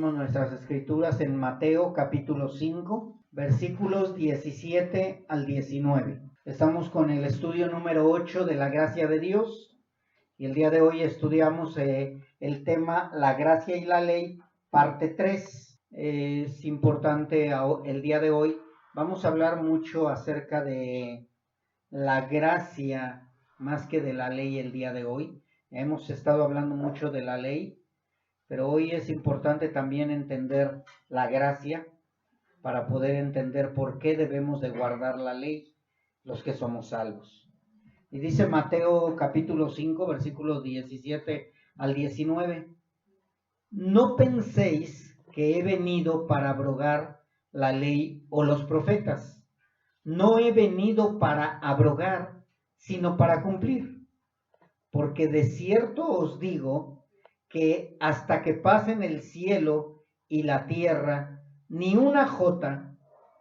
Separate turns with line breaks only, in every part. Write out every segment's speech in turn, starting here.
abrimos nuestras escrituras en Mateo capítulo 5, versículos 17 al 19. Estamos con el estudio número 8 de la gracia de Dios y el día de hoy estudiamos el tema La gracia y la ley, parte 3. Es importante el día de hoy. Vamos a hablar mucho acerca de la gracia más que de la ley el día de hoy. Hemos estado hablando mucho de la ley, pero hoy es importante también entender la gracia para poder entender por qué debemos de guardar la ley los que somos salvos. Y dice Mateo capítulo 5, versículos 17 al 19. No penséis que he venido para abrogar la ley o los profetas. No he venido para abrogar, sino para cumplir. Porque de cierto os digo que hasta que pasen el cielo y la tierra, ni una jota,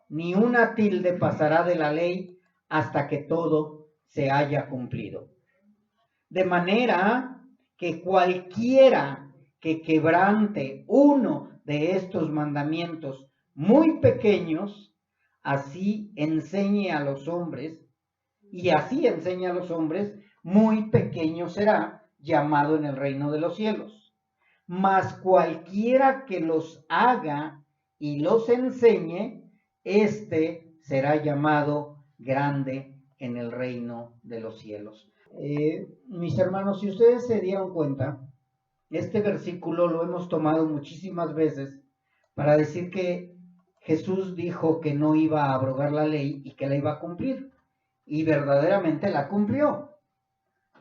ni una tilde pasará de la ley hasta que todo se haya cumplido. De manera que cualquiera que quebrante uno de estos mandamientos muy pequeños, así enseñe a los hombres, y así enseña a los hombres, muy pequeño será llamado en el reino de los cielos. Mas cualquiera que los haga y los enseñe, éste será llamado grande en el reino de los cielos. Mis hermanos, si ustedes se dieron cuenta, este versículo lo hemos tomado muchísimas veces para decir que Jesús dijo que no iba a abrogar la ley y que la iba a cumplir. Y verdaderamente la cumplió.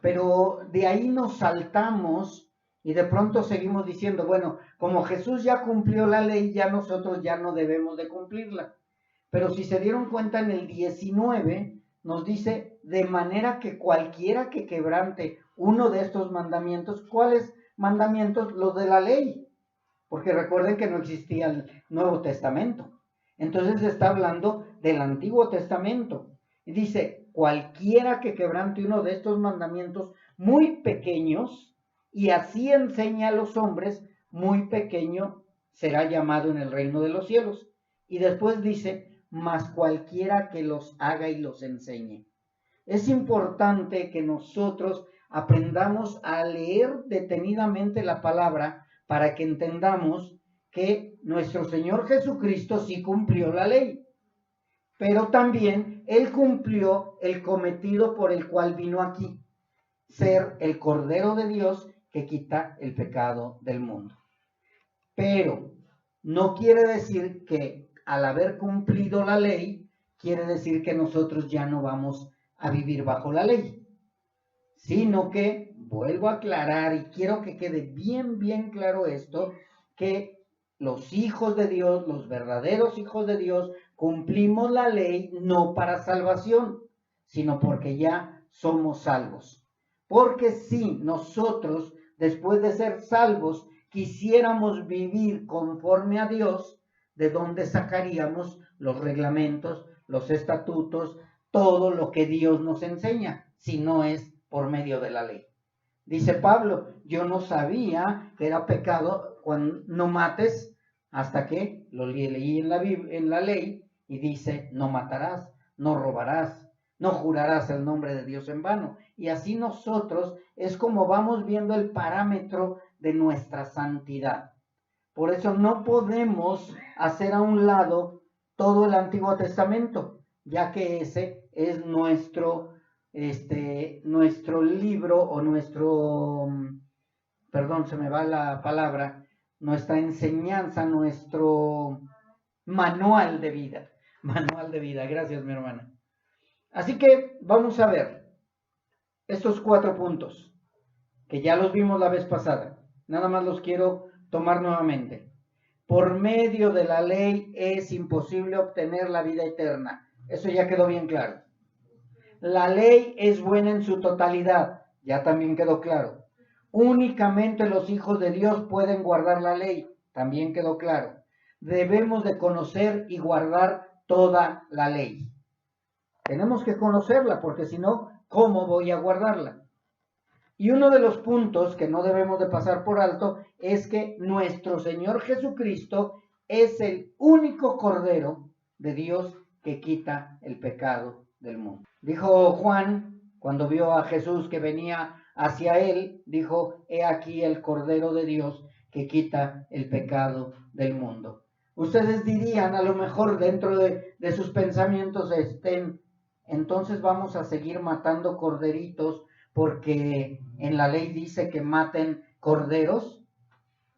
Pero de ahí nos saltamos y de pronto seguimos diciendo, bueno, como Jesús ya cumplió la ley, ya nosotros ya no debemos de cumplirla. Pero si se dieron cuenta en el 19, nos dice, de manera que cualquiera que quebrante uno de estos mandamientos, ¿cuáles mandamientos? Los de la ley. Porque recuerden que no existía el Nuevo Testamento. Entonces está hablando del Antiguo Testamento. Y dice, cualquiera que quebrante uno de estos mandamientos muy pequeños, y así enseña a los hombres, muy pequeño será llamado en el reino de los cielos. Y después dice, mas cualquiera que los haga y los enseñe. Es importante que nosotros aprendamos a leer detenidamente la palabra para que entendamos que nuestro Señor Jesucristo sí cumplió la ley, pero también Él cumplió el cometido por el cual vino aquí, ser el Cordero de Dios que quita el pecado del mundo. Pero no quiere decir que al haber cumplido la ley, quiere decir que nosotros ya no vamos a vivir bajo la ley, sino que, vuelvo a aclarar y quiero que quede bien claro esto, que los hijos de Dios, los verdaderos hijos de Dios, cumplimos la ley no para salvación, sino porque ya somos salvos. Porque si nosotros, después de ser salvos, quisiéramos vivir conforme a Dios, ¿de dónde sacaríamos los reglamentos, los estatutos, todo lo que Dios nos enseña, si no es por medio de la ley? Dice Pablo, yo no sabía que era pecado cuando no mates, hasta que lo leí en la ley y dice, no matarás, no robarás, no jurarás el nombre de Dios en vano. Y así nosotros es como vamos viendo el parámetro de nuestra santidad. Por eso no podemos hacer a un lado todo el Antiguo Testamento, ya que ese es nuestro libro o perdón, se me va la palabra, nuestra enseñanza, nuestro manual de vida. Manual de vida, gracias mi hermana. Así que vamos a ver estos 4 puntos, que ya los vimos la vez pasada. Nada más los quiero tomar nuevamente. Por medio de la ley es imposible obtener la vida eterna. Eso ya quedó bien claro. La ley es buena en su totalidad. Ya también quedó claro. Únicamente los hijos de Dios pueden guardar la ley. También quedó claro. Debemos de conocer y guardar toda la ley. Tenemos que conocerla, porque si no, ¿cómo voy a guardarla? Y uno de los puntos que no debemos de pasar por alto es que nuestro Señor Jesucristo es el único Cordero de Dios que quita el pecado del mundo. Dijo Juan, cuando vio a Jesús que venía hacia él, dijo: he aquí el Cordero de Dios que quita el pecado del mundo. Ustedes dirían, a lo mejor dentro de sus pensamientos, entonces vamos a seguir matando corderitos porque en la ley dice que maten corderos.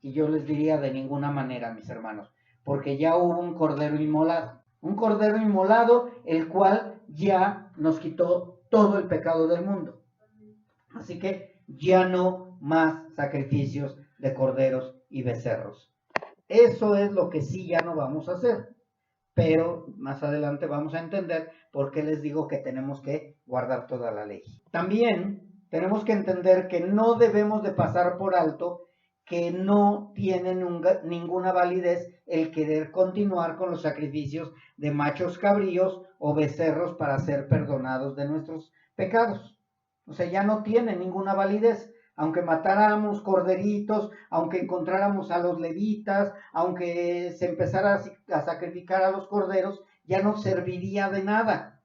Y yo les diría: de ninguna manera, mis hermanos, porque ya hubo un cordero inmolado, el cual ya nos quitó todo el pecado del mundo. Así que ya no más sacrificios de corderos y becerros. Eso es lo que sí ya no vamos a hacer. Pero más adelante vamos a entender por qué les digo que tenemos que guardar toda la ley. También tenemos que entender que no debemos de pasar por alto que no tiene ninguna validez el querer continuar con los sacrificios de machos cabríos o becerros para ser perdonados de nuestros pecados. O sea, ya no tiene ninguna validez. Aunque matáramos corderitos, aunque encontráramos a los levitas, aunque se empezara a sacrificar a los corderos, ya no serviría de nada,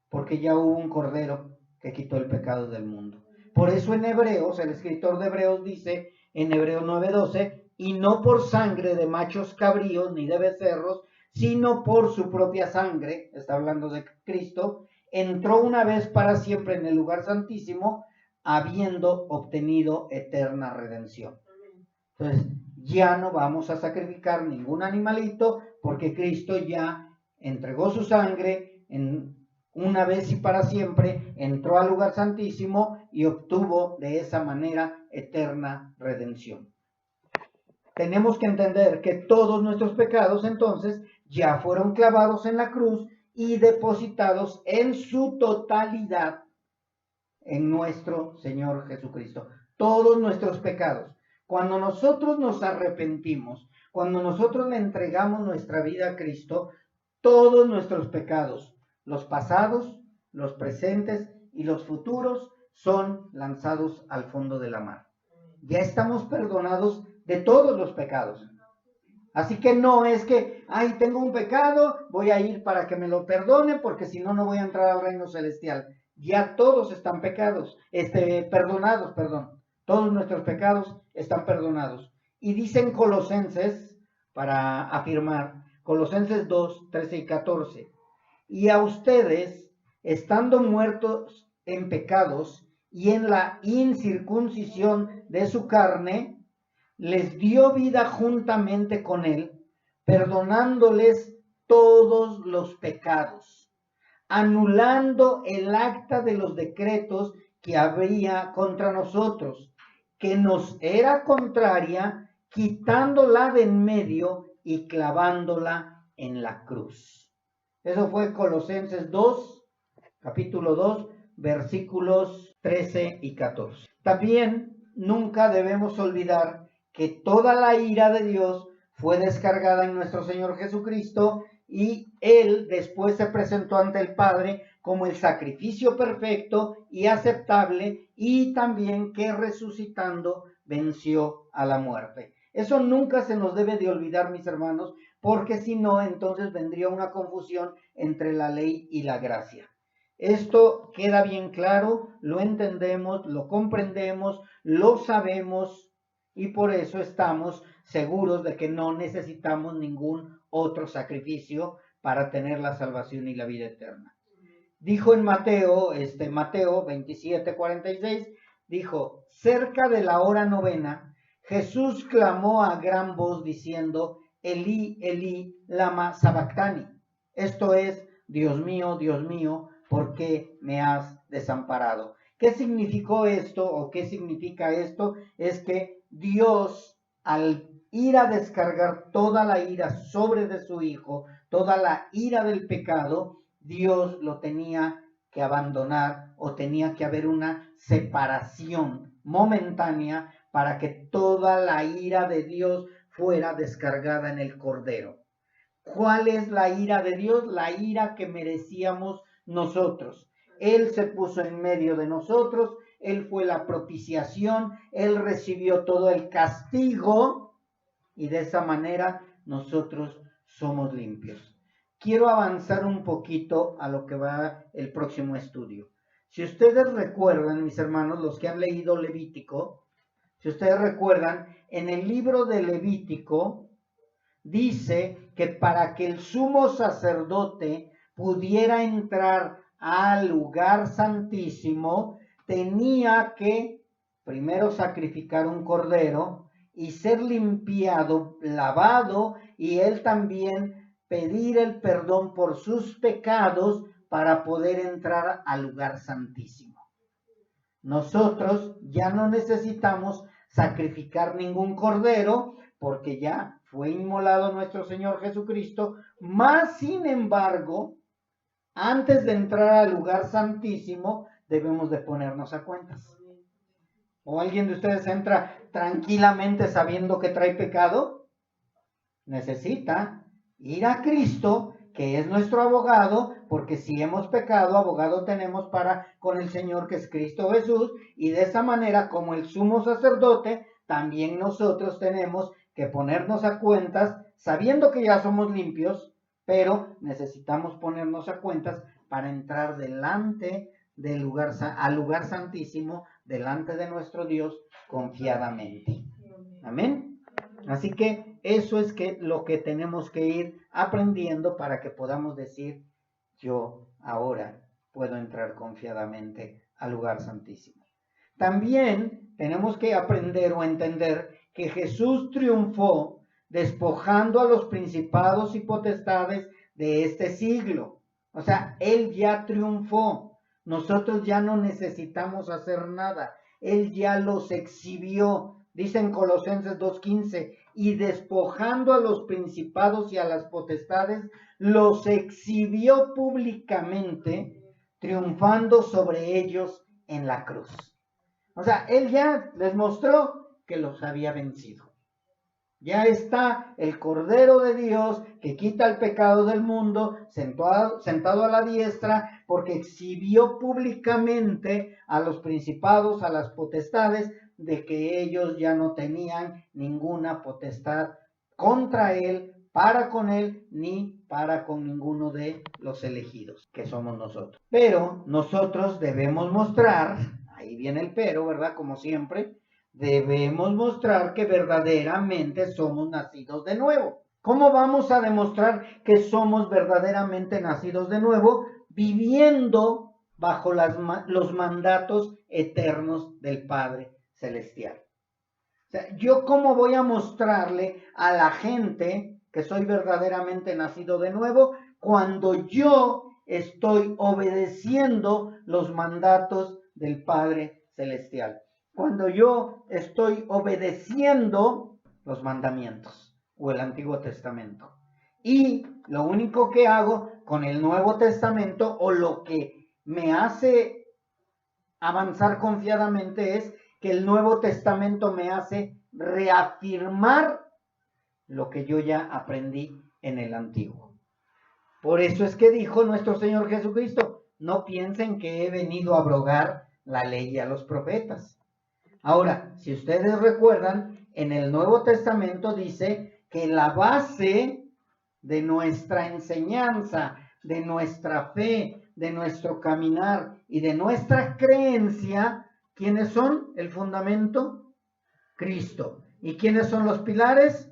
porque ya hubo un cordero que quitó el pecado del mundo. Por eso en Hebreos, el escritor de Hebreos dice en Hebreos 9:12, y no por sangre de machos cabríos ni de becerros, sino por su propia sangre, está hablando de Cristo, entró una vez para siempre en el lugar santísimo, habiendo obtenido eterna redención. Entonces, ya no vamos a sacrificar ningún animalito porque Cristo ya entregó su sangre una vez y para siempre, entró al lugar santísimo y obtuvo de esa manera eterna redención. Tenemos que entender que todos nuestros pecados entonces ya fueron clavados en la cruz y depositados en su totalidad en nuestro Señor Jesucristo. Todos nuestros pecados. Cuando nosotros nos arrepentimos, cuando nosotros le entregamos nuestra vida a Cristo, todos nuestros pecados, los pasados, los presentes y los futuros, son lanzados al fondo de la mar. Ya estamos perdonados de todos los pecados. Así que no es que, ay, tengo un pecado, voy a ir para que me lo perdone, porque si no, no voy a entrar al reino celestial. Ya todos están perdonados. Todos nuestros pecados están perdonados. Y dicen Colosenses, para afirmar, Colosenses 2, 13 y 14. Y a ustedes, estando muertos en pecados y en la incircuncisión de su carne, les dio vida juntamente con él, perdonándoles todos los pecados, anulando el acta de los decretos que había contra nosotros, que nos era contraria, quitándola de en medio y clavándola en la cruz. Eso fue Colosenses 2, capítulo 2, versículos 13 y 14. También nunca debemos olvidar que toda la ira de Dios fue descargada en nuestro Señor Jesucristo y Él después se presentó ante el Padre como el sacrificio perfecto y aceptable, y también que resucitando venció a la muerte. Eso nunca se nos debe de olvidar, mis hermanos, porque si no, entonces vendría una confusión entre la ley y la gracia. Esto queda bien claro, lo entendemos, lo comprendemos, lo sabemos, y por eso estamos seguros de que no necesitamos ningún otro sacrificio para tener la salvación y la vida eterna. Dijo en Mateo 27:46, dijo: cerca de la hora novena, Jesús clamó a gran voz diciendo: Elí, Elí, lama sabactani. Esto es: Dios mío, ¿por qué me has desamparado? ¿Qué significó esto o qué significa esto? Es que Dios, al ir a descargar toda la ira sobre de su Hijo, toda la ira del pecado, Dios lo tenía que abandonar, o tenía que haber una separación momentánea para que toda la ira de Dios fuera descargada en el Cordero. ¿Cuál es la ira de Dios? La ira que merecíamos nosotros. Él se puso en medio de nosotros, Él fue la propiciación, Él recibió todo el castigo y de esa manera nosotros somos limpios. Quiero avanzar un poquito a lo que va el próximo estudio. Si ustedes recuerdan, mis hermanos, los que han leído Levítico, si ustedes recuerdan, en el libro de Levítico dice que para que el sumo sacerdote pudiera entrar al lugar santísimo, tenía que primero sacrificar un cordero y ser limpiado, lavado, y él también pedir el perdón por sus pecados para poder entrar al lugar santísimo. Nosotros ya no necesitamos sacrificar ningún cordero porque ya fue inmolado nuestro Señor Jesucristo, mas sin embargo, antes de entrar al lugar santísimo, debemos de ponernos a cuentas. ¿O alguien de ustedes entra tranquilamente sabiendo que trae pecado? Necesita ir a Cristo, que es nuestro abogado, porque si hemos pecado, abogado tenemos para con el Señor, que es Cristo Jesús, y de esa manera, como el sumo sacerdote, también nosotros tenemos que ponernos a cuentas, sabiendo que ya somos limpios, pero necesitamos ponernos a cuentas para entrar delante del lugar, al lugar santísimo, delante de nuestro Dios, confiadamente. Amén. Así que eso es lo que tenemos que ir aprendiendo para que podamos decir, yo ahora puedo entrar confiadamente al lugar santísimo. También tenemos que aprender o entender que Jesús triunfó despojando a los principados y potestades de este siglo. O sea, Él ya triunfó. Nosotros ya no necesitamos hacer nada. Él ya los exhibió. Dice en Colosenses 2:15, y despojando a los principados y a las potestades, los exhibió públicamente, triunfando sobre ellos en la cruz. O sea, Él ya les mostró que los había vencido. Ya está el Cordero de Dios que quita el pecado del mundo, sentado a la diestra, porque exhibió públicamente a los principados, a las potestades, de que ellos ya no tenían ninguna potestad contra Él, para con Él, ni para con ninguno de los elegidos, que somos nosotros. Pero nosotros debemos mostrar, ahí viene el pero, ¿verdad? Como siempre, debemos mostrar que verdaderamente somos nacidos de nuevo. ¿Cómo vamos a demostrar que somos verdaderamente nacidos de nuevo? Viviendo bajo los mandatos eternos del Padre Celestial. O sea, ¿yo cómo voy a mostrarle a la gente que soy verdaderamente nacido de nuevo cuando yo estoy obedeciendo los mandatos del Padre Celestial? Cuando yo estoy obedeciendo los mandamientos o el Antiguo Testamento. Y lo único que hago con el Nuevo Testamento, o lo que me hace avanzar confiadamente, es que el Nuevo Testamento me hace reafirmar lo que yo ya aprendí en el Antiguo. Por eso es que dijo nuestro Señor Jesucristo, no piensen que he venido a abrogar la ley y a los profetas. Ahora, si ustedes recuerdan, en el Nuevo Testamento dice que la base de nuestra enseñanza, de nuestra fe, de nuestro caminar y de nuestra creencia, ¿quiénes son el fundamento? Cristo. ¿Y quiénes son los pilares?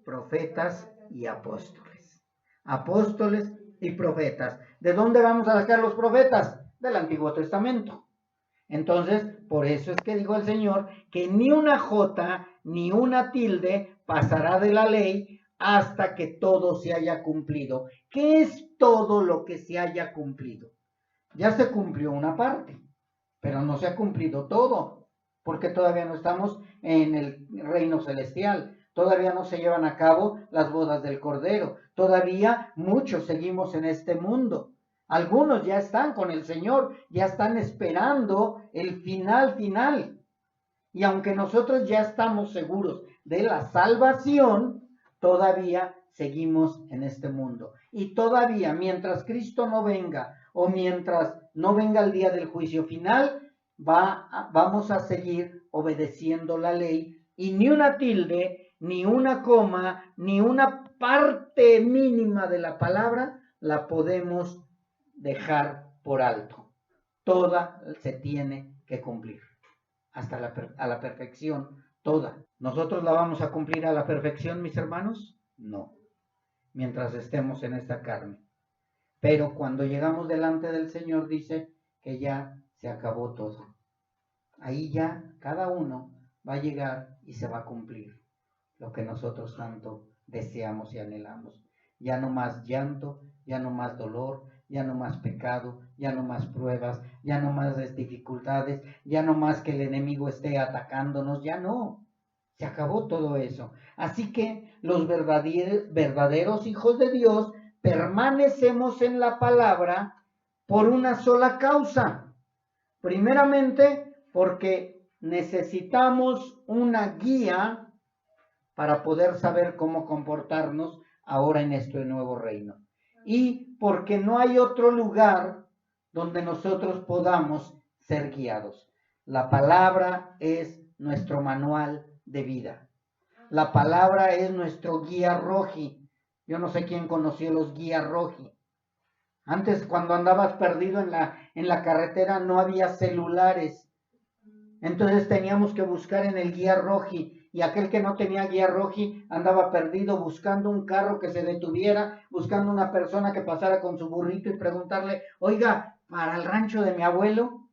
Profetas y apóstoles. Apóstoles y profetas. ¿De dónde vamos a sacar los profetas? Del Antiguo Testamento. Entonces, por eso es que dijo el Señor que ni una jota ni una tilde pasará de la ley hasta que todo se haya cumplido. ¿Qué es todo lo que se haya cumplido? Ya se cumplió una parte, pero no se ha cumplido todo, porque todavía no estamos en el reino celestial, todavía no se llevan a cabo las bodas del Cordero, todavía muchos seguimos en este mundo. Algunos ya están con el Señor, ya están esperando el final. Y aunque nosotros ya estamos seguros de la salvación, todavía seguimos en este mundo. Y todavía, mientras Cristo no venga, o mientras no venga el día del juicio final, vamos a seguir obedeciendo la ley y ni una tilde, ni una coma, ni una parte mínima de la palabra la podemos dejar por alto. Toda se tiene que cumplir, hasta a la perfección, toda. ¿Nosotros la vamos a cumplir a la perfección, mis hermanos? No, mientras estemos en esta carne. Pero cuando llegamos delante del Señor dice que ya se acabó todo. Ahí ya cada uno va a llegar y se va a cumplir lo que nosotros tanto deseamos y anhelamos. Ya no más llanto, ya no más dolor, ya no más pecado, ya no más pruebas, ya no más dificultades, ya no más que el enemigo esté atacándonos, ya no. Se acabó todo eso. Así que los verdaderos hijos de Dios permanecemos en la palabra por una sola causa. Primeramente, porque necesitamos una guía para poder saber cómo comportarnos ahora en este nuevo reino. Y porque no hay otro lugar donde nosotros podamos ser guiados. La palabra es nuestro manual de vida. La palabra es nuestro guía roji. Yo no sé quién conoció los guías roji. Antes, cuando andabas perdido en la carretera, no había celulares. Entonces teníamos que buscar en el guía roji. Y aquel que no tenía guía roji andaba perdido buscando un carro que se detuviera, buscando una persona que pasara con su burrito y preguntarle, oiga, ¿para el rancho de mi abuelo?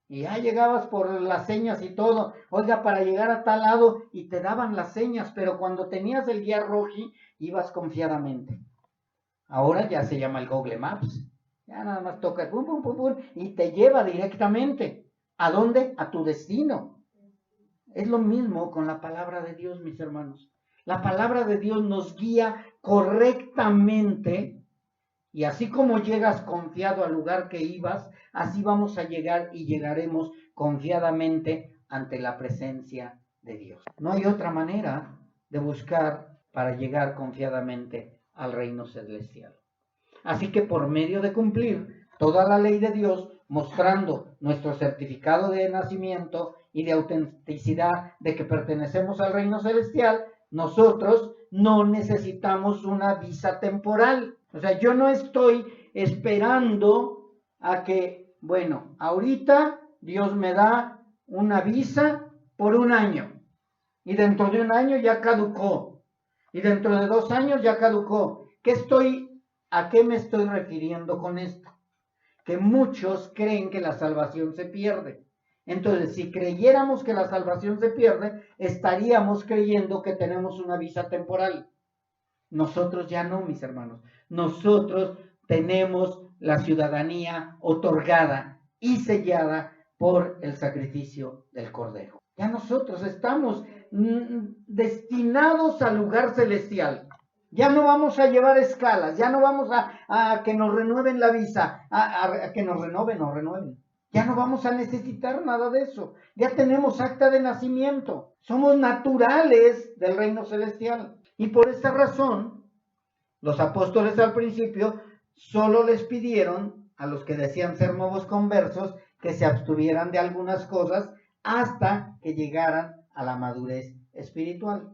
Y ya llegabas por las señas y todo, oiga, para llegar a tal lado, y te daban las señas, pero cuando tenías el guía roji, ibas confiadamente. Ahora ya se llama el Google Maps. Ya nada más tocas, pum, pum, pum, pum, y te lleva directamente. ¿A dónde? A tu destino. Es lo mismo con la palabra de Dios, mis hermanos. La palabra de Dios nos guía correctamente y así como llegas confiado al lugar que ibas, así vamos a llegar y llegaremos confiadamente ante la presencia de Dios. No hay otra manera de buscar para llegar confiadamente al reino celestial. Así que por medio de cumplir toda la ley de Dios, mostrando nuestro certificado de nacimiento y de autenticidad de que pertenecemos al reino celestial, nosotros no necesitamos una visa temporal. O sea, yo no estoy esperando a que, bueno, ahorita Dios me da una visa por un año y dentro de un año ya caducó y dentro de 2 años ya caducó. ¿A qué me estoy refiriendo con esto? Que muchos creen que la salvación se pierde. Entonces, si creyéramos que la salvación se pierde, estaríamos creyendo que tenemos una visa temporal. Nosotros ya no, mis hermanos. Nosotros tenemos la ciudadanía otorgada y sellada por el sacrificio del Cordero. Ya nosotros estamos destinados al lugar celestial. Ya no vamos a llevar escalas, ya no vamos a que nos renueven la visa, a que nos renueven. Ya no vamos a necesitar nada de eso. Ya tenemos acta de nacimiento. Somos naturales del reino celestial. Y por esta razón, los apóstoles al principio solo les pidieron a los que decían ser nuevos conversos que se abstuvieran de algunas cosas hasta que llegaran a la madurez espiritual.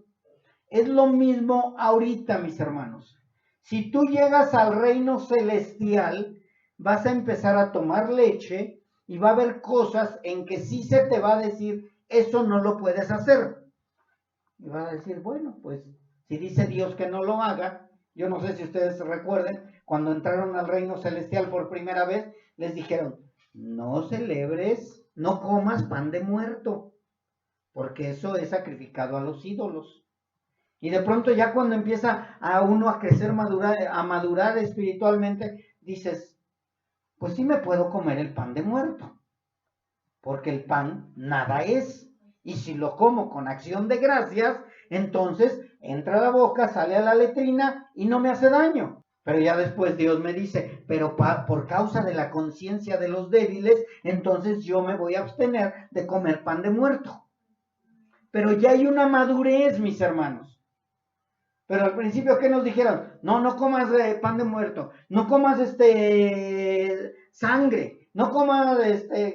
Es lo mismo ahorita, mis hermanos. Si tú llegas al reino celestial, vas a empezar a tomar leche y va a haber cosas en que sí se te va a decir, eso no lo puedes hacer. Y vas a decir, bueno, pues si dice Dios que no lo haga, yo no sé si ustedes recuerden, cuando entraron al reino celestial por primera vez, les dijeron, no celebres, no comas pan de muerto, porque eso es sacrificado a los ídolos. Y de pronto ya cuando empieza a uno a crecer, a madurar espiritualmente, dices, pues sí me puedo comer el pan de muerto, porque el pan nada es. Y si lo como con acción de gracias, entonces entra a la boca, sale a la letrina y no me hace daño. Pero ya después Dios me dice, pero por causa de la conciencia de los débiles, entonces yo me voy a abstener de comer pan de muerto. Pero ya hay una madurez, mis hermanos. Pero al principio, ¿qué nos dijeron? No comas pan de muerto, no comas sangre, No comas,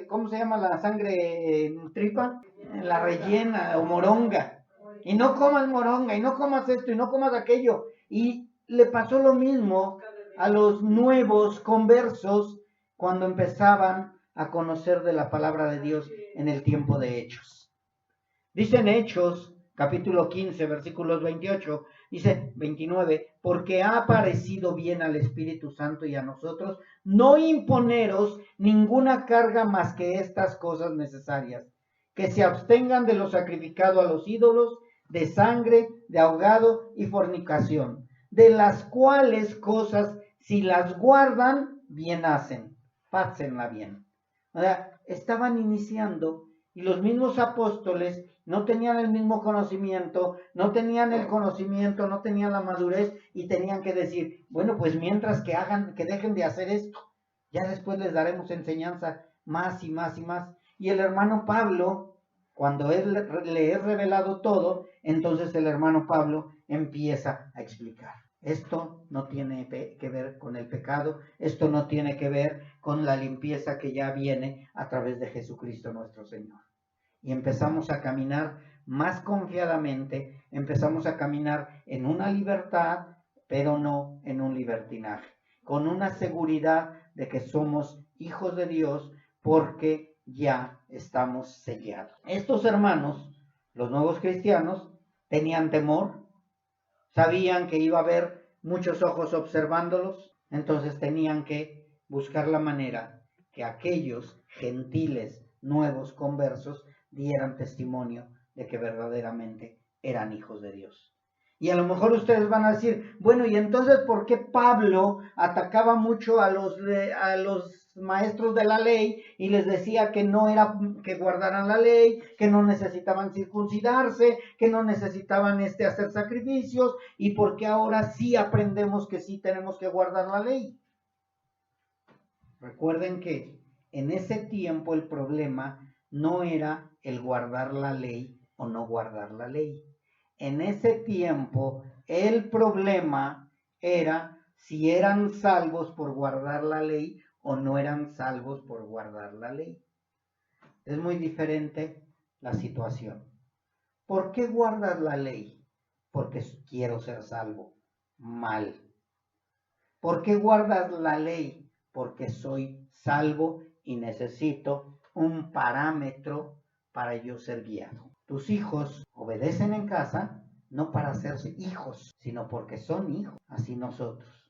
¿cómo se llama la sangre tripa? La rellena o moronga. Y no comas moronga, y no comas esto, y no comas aquello. Y le pasó lo mismo a los nuevos conversos cuando empezaban a conocer de la palabra de Dios en el tiempo de Hechos. Dicen Hechos, capítulo 15, versículos 28, dice 29, porque ha parecido bien al Espíritu Santo y a nosotros no imponeros ninguna carga más que estas cosas necesarias, que se abstengan de lo sacrificado a los ídolos, de sangre, de ahogado y fornicación, de las cuales cosas, si las guardan, bien hacen, pásenla bien. O sea, estaban iniciando y los mismos apóstoles no tenían el mismo conocimiento, no tenían el conocimiento, no tenían la madurez y tenían que decir, bueno, pues mientras que hagan, que dejen de hacer esto, ya después les daremos enseñanza más y más y más. Y el hermano Pablo, cuando él le es revelado todo, entonces el hermano Pablo empieza a explicar. Esto no tiene que ver con el pecado, esto no tiene que ver con la limpieza que ya viene a través de Jesucristo nuestro Señor. Y empezamos a caminar más confiadamente, empezamos a caminar en una libertad, pero no en un libertinaje, con una seguridad de que somos hijos de Dios porque ya estamos sellados. Estos hermanos, los nuevos cristianos, tenían temor, sabían que iba a haber muchos ojos observándolos, entonces tenían que buscar la manera que aquellos gentiles nuevos conversos dieran testimonio de que verdaderamente eran hijos de Dios. Y a lo mejor ustedes van a decir, bueno, ¿y entonces por qué Pablo atacaba mucho a los maestros de la ley y les decía que no era que guardaran la ley, que no necesitaban circuncidarse, que no necesitaban hacer sacrificios, y por qué ahora sí aprendemos que sí tenemos que guardar la ley? Recuerden que en ese tiempo el problema no era el guardar la ley o no guardar la ley. En ese tiempo el problema era si eran salvos por guardar la ley o no eran salvos por guardar la ley. Es muy diferente la situación. ¿Por qué guardas la ley? Porque quiero ser salvo. Mal. ¿Por qué guardas la ley? Porque soy salvo y necesito un parámetro para yo ser guiado. Tus hijos obedecen en casa no para hacerse hijos, sino porque son hijos. Así nosotros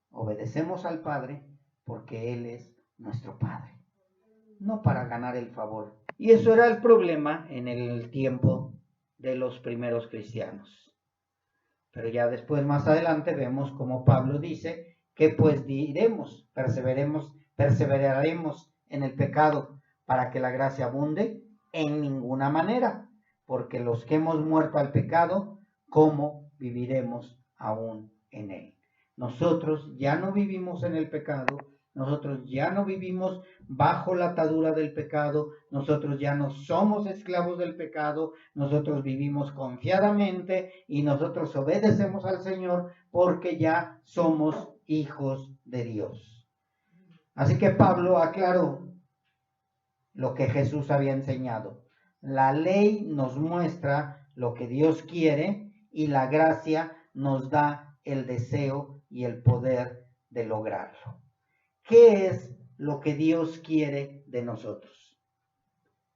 obedecemos al Padre porque Él es nuestro Padre, no para ganar el favor. Y eso era el problema en el tiempo de los primeros cristianos. Pero ya después, más adelante, vemos como Pablo dice que pues diremos, perseveraremos en el pecado para que la gracia abunde en ninguna manera, porque los que hemos muerto al pecado, ¿cómo viviremos aún en él? Nosotros ya no vivimos en el pecado, nosotros ya no vivimos bajo la atadura del pecado, nosotros ya no somos esclavos del pecado, nosotros vivimos confiadamente y nosotros obedecemos al Señor porque ya somos hijos de Dios. Así que Pablo aclaró lo que Jesús había enseñado. La ley nos muestra lo que Dios quiere y la gracia nos da el deseo y el poder de lograrlo. ¿Qué es lo que Dios quiere de nosotros?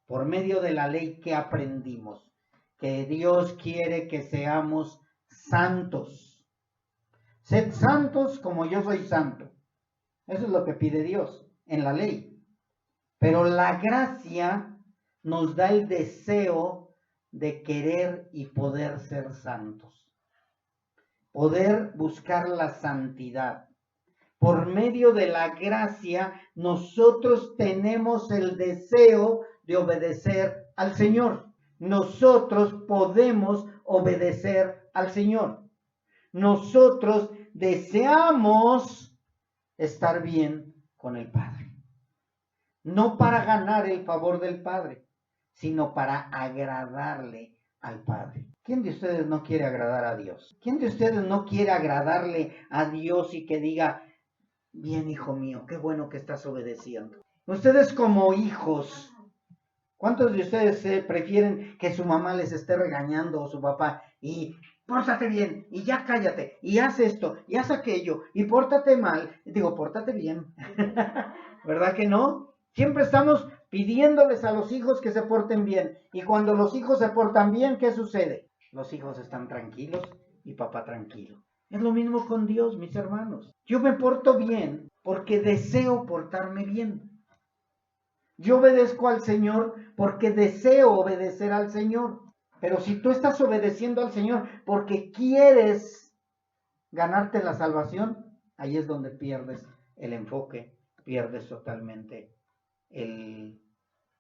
Por medio de la ley que aprendimos, que Dios quiere que seamos santos. Sed santos como yo soy santo. Eso es lo que pide Dios en la ley. Pero la gracia nos da el deseo de querer y poder ser santos. Poder buscar la santidad. Por medio de la gracia, nosotros tenemos el deseo de obedecer al Señor. Nosotros podemos obedecer al Señor. Nosotros deseamos estar bien con el Padre. No para ganar el favor del Padre, sino para agradarle al Padre. ¿Quién de ustedes no quiere agradar a Dios? ¿Quién de ustedes no quiere agradarle a Dios y que diga, bien, hijo mío, qué bueno que estás obedeciendo? Ustedes como hijos, ¿cuántos de ustedes prefieren que su mamá les esté regañando o su papá y pórtate bien y ya cállate y haz esto y haz aquello y pórtate mal? Digo, pórtate bien. ¿Verdad que no? Siempre estamos pidiéndoles a los hijos que se porten bien. Y cuando los hijos se portan bien, ¿qué sucede? Los hijos están tranquilos y papá tranquilo. Es lo mismo con Dios, mis hermanos. Yo me porto bien porque deseo portarme bien. Yo obedezco al Señor porque deseo obedecer al Señor. Pero si tú estás obedeciendo al Señor porque quieres ganarte la salvación, ahí es donde pierdes el enfoque, pierdes totalmente el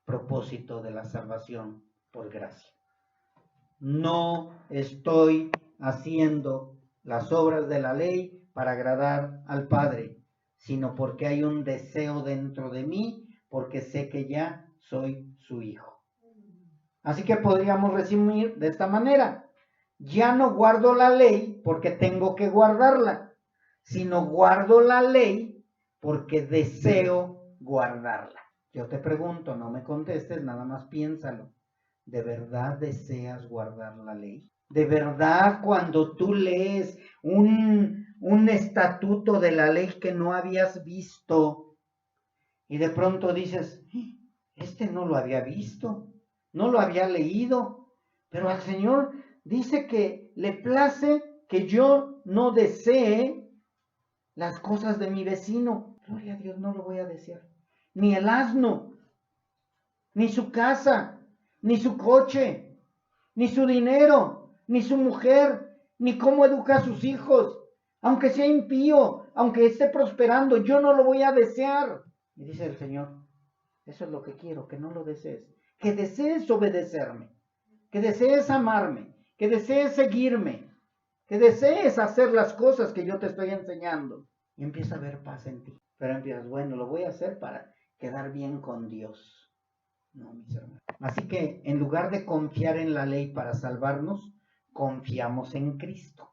propósito de la salvación por gracia. No estoy haciendo las obras de la ley para agradar al Padre, sino porque hay un deseo dentro de mí, porque sé que ya soy su hijo. Así que podríamos resumir de esta manera: ya no guardo la ley porque tengo que guardarla, sino guardo la ley porque deseo guardarla. Yo te pregunto, no me contestes, nada más piénsalo. ¿De verdad deseas guardar la ley? ¿De verdad cuando tú lees un estatuto de la ley que no habías visto y de pronto dices, este no lo había visto, no lo había leído, pero al Señor dice que le place que yo no desee las cosas de mi vecino? Gloria a Dios, no lo voy a desear. Ni el asno, ni su casa, ni su coche, ni su dinero, ni su mujer, ni cómo educa a sus hijos. Aunque sea impío, aunque esté prosperando, yo no lo voy a desear. Y dice el Señor, eso es lo que quiero, que no lo desees. Que desees obedecerme, que desees amarme, que desees seguirme, que desees hacer las cosas que yo te estoy enseñando. Y empieza a haber paz en ti. Pero empiezas, bueno, lo voy a hacer para quedar bien con Dios. No, mis hermanos. Así que en lugar de confiar en la ley para salvarnos, confiamos en Cristo.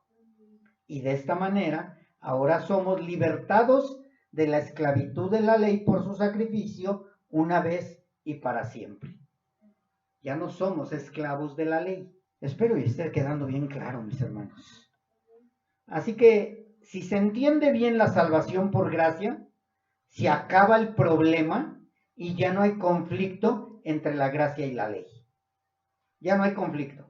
Y de esta manera, ahora somos libertados de la esclavitud de la ley por su sacrificio una vez y para siempre. Ya no somos esclavos de la ley. Espero que esté quedando bien claro, mis hermanos. Así que si se entiende bien la salvación por gracia, se acaba el problema y ya no hay conflicto entre la gracia y la ley. Ya no hay conflicto.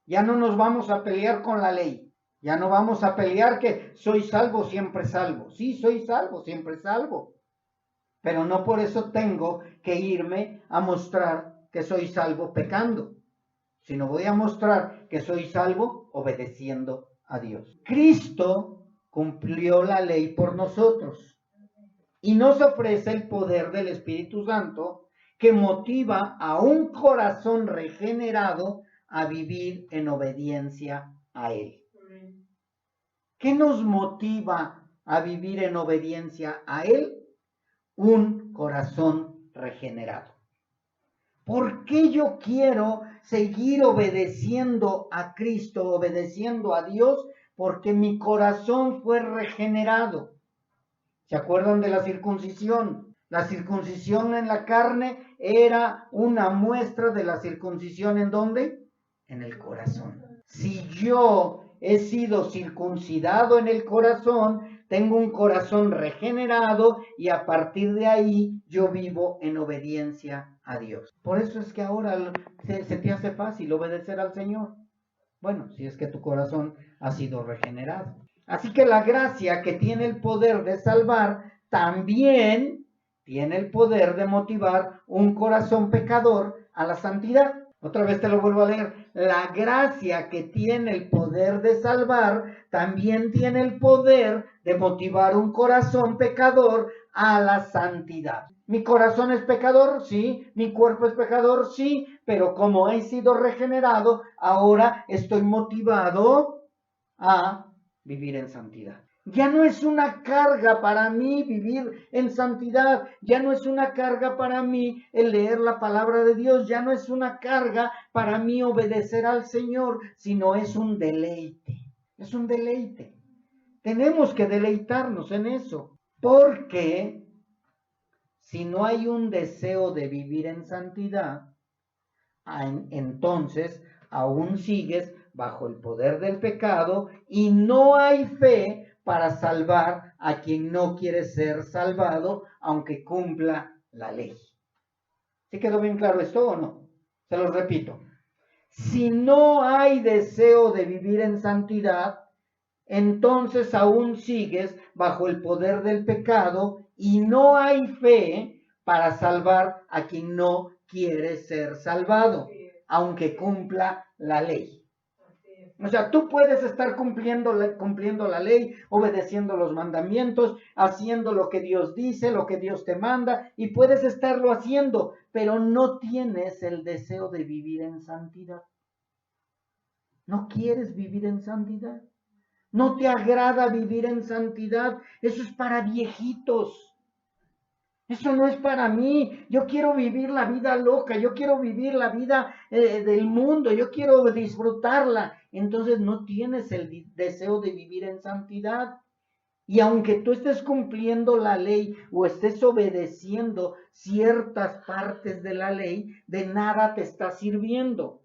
Ya no nos vamos a pelear con la ley. Ya no vamos a pelear que soy salvo, siempre salvo. Sí, soy salvo, siempre salvo. Pero no por eso tengo que irme a mostrar que soy salvo pecando, sino voy a mostrar que soy salvo obedeciendo a Dios. Cristo cumplió la ley por nosotros y nos ofrece el poder del Espíritu Santo que motiva a un corazón regenerado a vivir en obediencia a Él. ¿Qué nos motiva a vivir en obediencia a Él? Un corazón regenerado. ¿Por qué yo quiero seguir obedeciendo a Cristo, obedeciendo a Dios? Porque mi corazón fue regenerado. ¿Se acuerdan de la circuncisión? La circuncisión en la carne era una muestra de la circuncisión ¿en dónde? En el corazón. Si yo he sido circuncidado en el corazón, tengo un corazón regenerado y a partir de ahí yo vivo en obediencia a Dios. Por eso es que ahora se te hace fácil obedecer al Señor. Bueno, si es que tu corazón ha sido regenerado. Así que la gracia que tiene el poder de salvar, también tiene el poder de motivar un corazón pecador a la santidad. Otra vez te lo vuelvo a leer. La gracia que tiene el poder de salvar, también tiene el poder de motivar un corazón pecador a la santidad. Mi corazón es pecador, sí. Mi cuerpo es pecador, sí. Pero como he sido regenerado, ahora estoy motivado a vivir en santidad. Ya no es una carga para mí vivir en santidad, ya no es una carga para mí el leer la palabra de Dios, ya no es una carga para mí obedecer al Señor, sino es un deleite, es un deleite. Tenemos que deleitarnos en eso, porque Si no hay un deseo de vivir en santidad, entonces aún sigues bajo el poder del pecado y no hay fe para salvar a quien no quiere ser salvado, aunque cumpla la ley. ¿Sí quedó bien claro esto o no? Se lo repito. Si no hay deseo de vivir en santidad, entonces aún sigues bajo el poder del pecado y no hay fe para salvar a quien no quiere ser salvado, aunque cumpla la ley. O sea, tú puedes estar cumpliendo la ley, obedeciendo los mandamientos, haciendo lo que Dios dice, lo que Dios te manda, y puedes estarlo haciendo, pero no tienes el deseo de vivir en santidad. No quieres vivir en santidad. No te agrada vivir en santidad. Eso es para viejitos. Eso no es para mí. Yo quiero vivir la vida loca. Yo quiero vivir la vida del mundo. Yo quiero disfrutarla. Entonces no tienes el deseo de vivir en santidad. Y aunque tú estés cumpliendo la ley o estés obedeciendo ciertas partes de la ley, de nada te está sirviendo.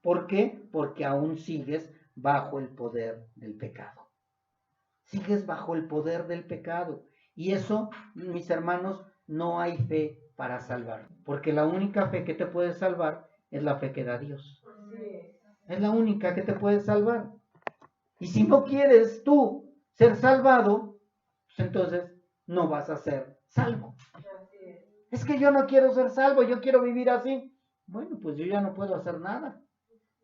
¿Por qué? Porque aún sigues bajo el poder del pecado. Sigues bajo el poder del pecado. Y eso, mis hermanos, no hay fe para salvar. Porque la única fe que te puede salvar es la fe que da Dios. Es la única que te puede salvar. Y si no quieres tú ser salvado, pues entonces no vas a ser salvo. Es que yo no quiero ser salvo, yo quiero vivir así. Bueno, pues yo ya no puedo hacer nada.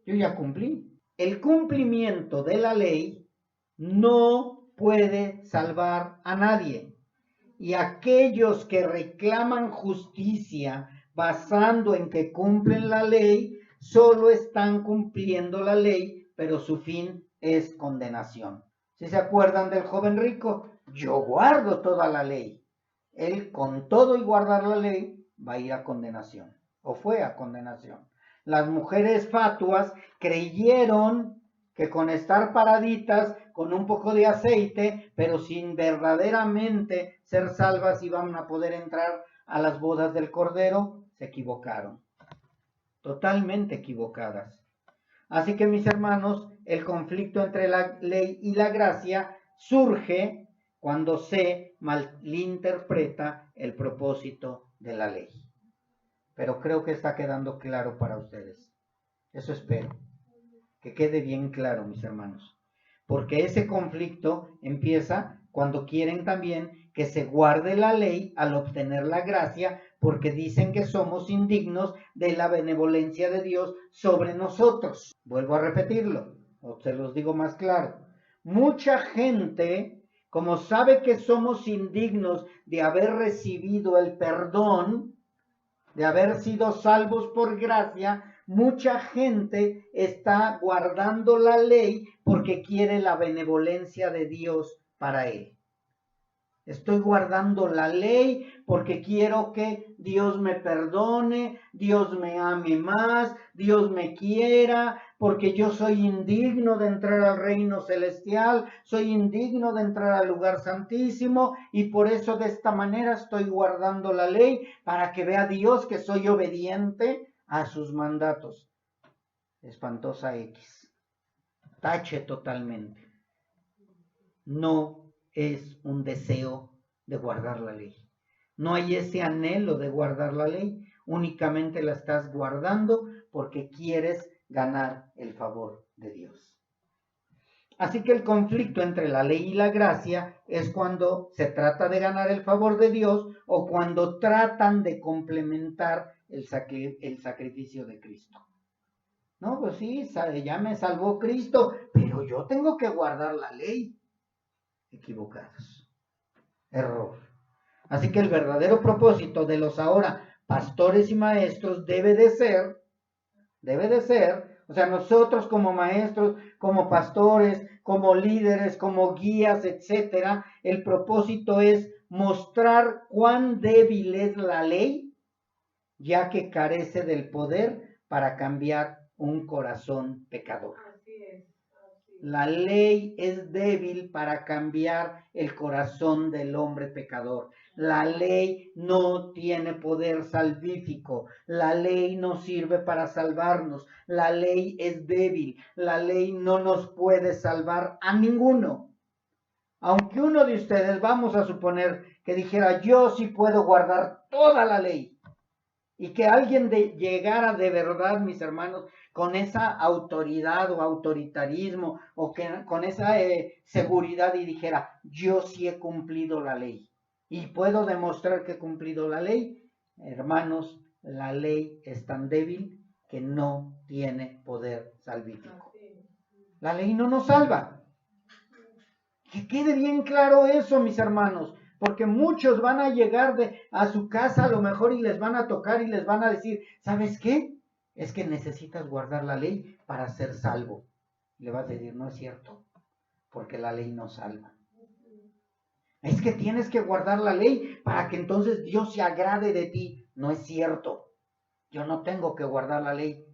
Yo ya cumplí. El cumplimiento de la ley no puede salvar a nadie. Y aquellos que reclaman justicia basando en que cumplen la ley, solo están cumpliendo la ley, pero su fin es condenación. ¿Sí se acuerdan del joven rico? Yo guardo toda la ley. Él con todo y guardar la ley va a ir a condenación, o fue a condenación. Las mujeres fatuas creyeron que con estar paraditas, con un poco de aceite, pero sin verdaderamente ser salvas, iban a poder entrar a las bodas del Cordero. Se equivocaron, totalmente equivocadas. Así que, mis hermanos, el conflicto entre la ley y la gracia surge cuando se malinterpreta el propósito de la ley. Pero creo que está quedando claro para ustedes. Eso espero. Que quede bien claro, mis hermanos. Porque ese conflicto empieza cuando quieren también que se guarde la ley al obtener la gracia, porque dicen que somos indignos de la benevolencia de Dios sobre nosotros. Vuelvo a repetirlo, o se los digo más claro. Mucha gente, como sabe que somos indignos de haber recibido el perdón, de haber sido salvos por gracia, mucha gente está guardando la ley porque quiere la benevolencia de Dios para él. Estoy guardando la ley porque quiero que Dios me perdone, Dios me ame más, Dios me quiera, porque yo soy indigno de entrar al reino celestial, soy indigno de entrar al lugar santísimo y por eso de esta manera estoy guardando la ley para que vea Dios que soy obediente a sus mandatos. Espantosa X. Tache totalmente. No es un deseo de guardar la ley. No hay ese anhelo de guardar la ley, únicamente la estás guardando porque quieres ganar el favor de Dios. Así que el conflicto entre la ley y la gracia es cuando se trata de ganar el favor de Dios o cuando tratan de complementar el sacrificio de Cristo. No, pues sí, ya me salvó Cristo, pero yo tengo que guardar la ley. Equivocados. Error. Así que el verdadero propósito de los ahora pastores y maestros debe de ser, o sea, nosotros como maestros, como pastores, como líderes, como guías, etcétera, el propósito es mostrar cuán débil es la ley, ya que carece del poder para cambiar un corazón pecador. La ley es débil para cambiar el corazón del hombre pecador. La ley no tiene poder salvífico. La ley no sirve para salvarnos. La ley es débil. La ley no nos puede salvar a ninguno. Aunque uno de ustedes, vamos a suponer que dijera, yo sí puedo guardar toda la ley. Y que alguien llegara de verdad, mis hermanos, con esa autoridad o autoritarismo o con esa seguridad y dijera, yo sí he cumplido la ley y puedo demostrar que he cumplido la ley. Hermanos, la ley es tan débil que no tiene poder salvífico. La ley no nos salva. Que quede bien claro eso, mis hermanos. Porque muchos van a llegar a su casa a lo mejor y les van a tocar y les van a decir, ¿sabes qué? Es que necesitas guardar la ley para ser salvo. Le vas a decir, no es cierto, porque la ley no salva. Es que tienes que guardar la ley para que entonces Dios se agrade de ti. No es cierto. Yo no tengo que guardar la ley.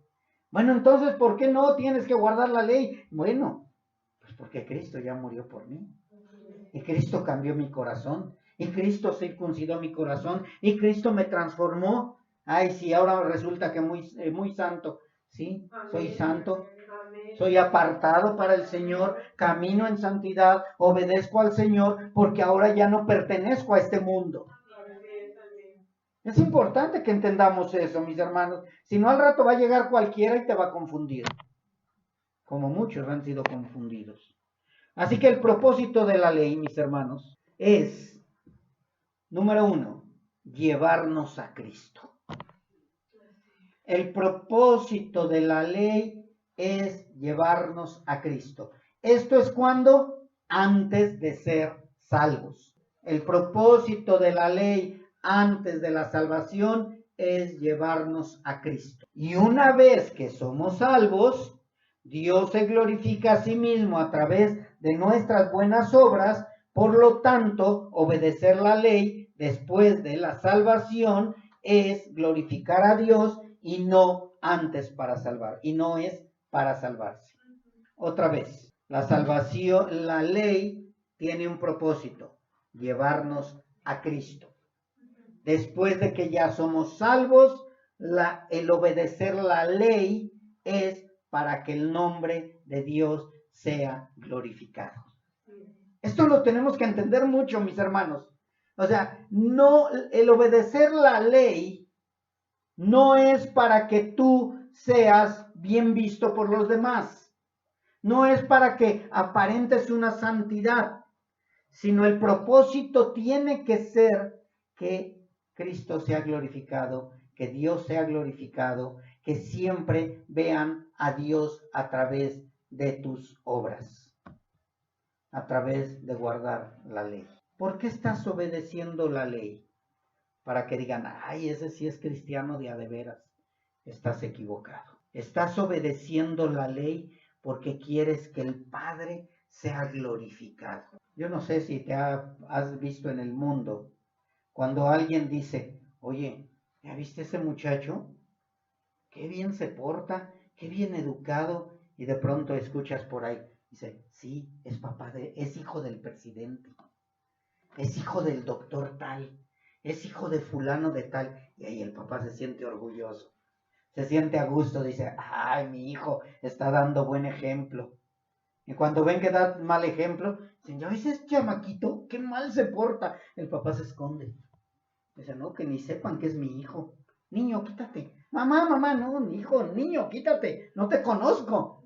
Bueno, entonces, ¿por qué no tienes que guardar la ley? Bueno, pues porque Cristo ya murió por mí. Y Cristo cambió mi corazón. Y Cristo circuncidó mi corazón. Y Cristo me transformó. Ay, sí, ahora resulta que muy santo. Sí, soy santo. Soy apartado para el Señor. Camino en santidad. Obedezco al Señor porque ahora ya no pertenezco a este mundo. Es importante que entendamos eso, mis hermanos. Si no, al rato va a llegar cualquiera y te va a confundir. Como muchos han sido confundidos. Así que el propósito de la ley, mis hermanos, es, número 1, llevarnos a Cristo. El propósito de la ley es llevarnos a Cristo. Esto es cuando antes de ser salvos. El propósito de la ley antes de la salvación es llevarnos a Cristo. Y una vez que somos salvos, Dios se glorifica a sí mismo a través de nuestras buenas obras. Por lo tanto, obedecer la ley después de la salvación es glorificar a Dios y no antes para salvar, y no es para salvarse. Otra vez, la salvación, la ley tiene un propósito, llevarnos a Cristo. Después de que ya somos salvos, el obedecer la ley es para que el nombre de Dios sea glorificado. Esto lo tenemos que entender mucho, mis hermanos. O sea, no, el obedecer la ley no es para que tú seas bien visto por los demás. No es para que aparentes una santidad, sino el propósito tiene que ser que Cristo sea glorificado, que Dios sea glorificado, que siempre vean a Dios a través de tus obras, a través de guardar la ley. ¿Por qué estás obedeciendo la ley? Para que digan, ay, ese sí es cristiano de a de veras. Estás equivocado. Estás obedeciendo la ley porque quieres que el Padre sea glorificado. Yo no sé si has visto en el mundo cuando alguien dice, oye, ¿ya viste ese muchacho? Qué bien se porta, qué bien educado, y de pronto escuchas por ahí, dice, sí, es hijo del presidente, es hijo del doctor tal, es hijo de fulano de tal, y ahí el papá se siente orgulloso, se siente a gusto, dice, ay, mi hijo está dando buen ejemplo. Y cuando ven que da mal ejemplo, dicen, ¿ya ves ese chamaquito? ¡Qué mal se porta! El papá se esconde. Dice, no, que ni sepan que es mi hijo. Niño, quítate. Mamá, no, hijo, niño, quítate. No te conozco.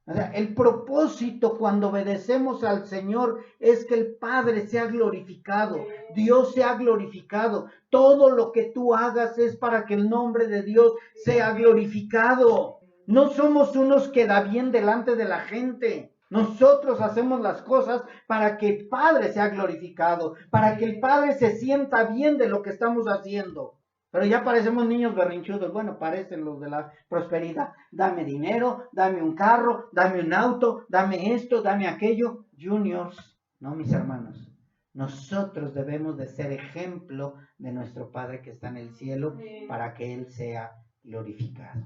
O sea, el propósito cuando obedecemos al Señor es que el Padre sea glorificado, Dios sea glorificado. Todo lo que tú hagas es para que el nombre de Dios sea glorificado. No somos unos que da bien delante de la gente. Nosotros hacemos las cosas para que el Padre sea glorificado, para que el Padre se sienta bien de lo que estamos haciendo. Pero ya parecemos niños berrinchudos. Bueno, parecen los de la prosperidad. Dame dinero, dame un carro, dame un auto, dame esto, dame aquello. Juniors, no, mis hermanos. Nosotros debemos de ser ejemplo de nuestro Padre que está en el cielo para que Él sea glorificado.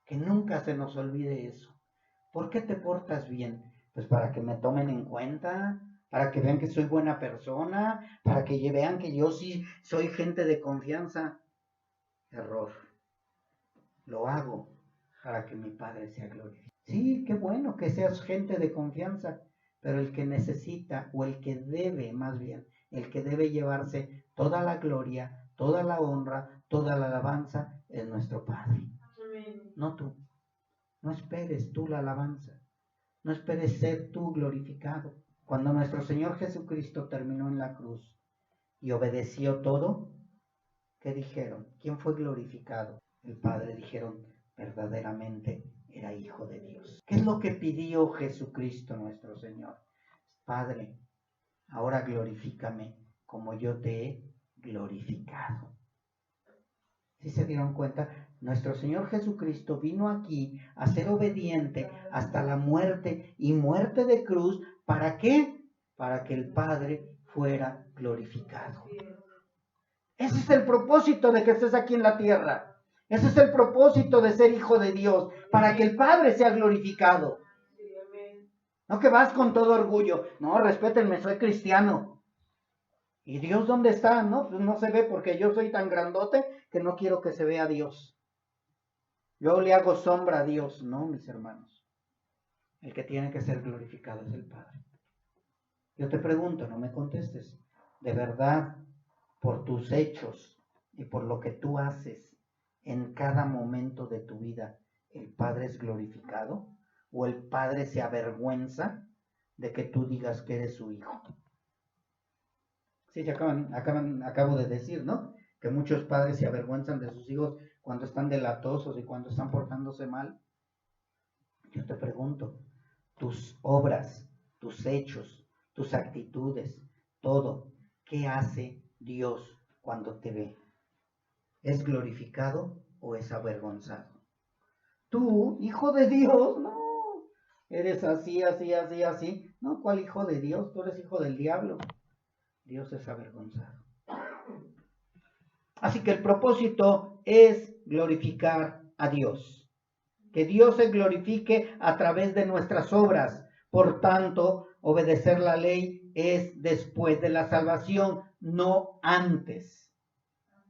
Que nunca se nos olvide eso. ¿Por qué te portas bien? Pues para que me tomen en cuenta, para que vean que soy buena persona, para que vean que yo sí soy gente de confianza. Error. Lo hago para que mi Padre sea glorificado. Sí, qué bueno que seas gente de confianza, pero el que necesita, o el que debe, más bien, el que debe llevarse toda la gloria, toda la honra, toda la alabanza, es nuestro Padre. Amén. No tú. No esperes tú la alabanza. No esperes ser tú glorificado. Cuando nuestro Señor Jesucristo terminó en la cruz y obedeció todo, ¿qué dijeron? ¿Quién fue glorificado? El Padre. Dijeron, verdaderamente era Hijo de Dios. ¿Qué es lo que pidió Jesucristo nuestro Señor? Padre, ahora glorifícame como yo te he glorificado. ¿Sí se dieron cuenta? Nuestro Señor Jesucristo vino aquí a ser obediente hasta la muerte y muerte de cruz. ¿Para qué? Para que el Padre fuera glorificado. Ese es el propósito de que estés aquí en la tierra. Ese es el propósito de ser hijo de Dios, para que el Padre sea glorificado. No que vas con todo orgullo. No, respétenme, soy cristiano. ¿Y Dios dónde está? No, pues no se ve porque yo soy tan grandote que no quiero que se vea a Dios. Yo le hago sombra a Dios. No, mis hermanos. El que tiene que ser glorificado es el Padre. Yo te pregunto, no me contestes. ¿De verdad, por tus hechos y por lo que tú haces en cada momento de tu vida, el Padre es glorificado? ¿O el Padre se avergüenza de que tú digas que eres su hijo? Sí, acabo de decir, ¿no? Que muchos padres se avergüenzan de sus hijos cuando están delatosos y cuando están portándose mal. Yo te pregunto, tus obras, tus hechos, tus actitudes, todo, ¿qué hace Dios cuando te ve? ¿Es glorificado o es avergonzado? Tú, hijo de Dios, no, eres así, así, así, así. No, ¿cuál hijo de Dios? Tú eres hijo del diablo. Dios es avergonzado. Así que el propósito es glorificar a Dios. Que Dios se glorifique a través de nuestras obras. Por tanto, obedecer la ley es después de la salvación, no antes.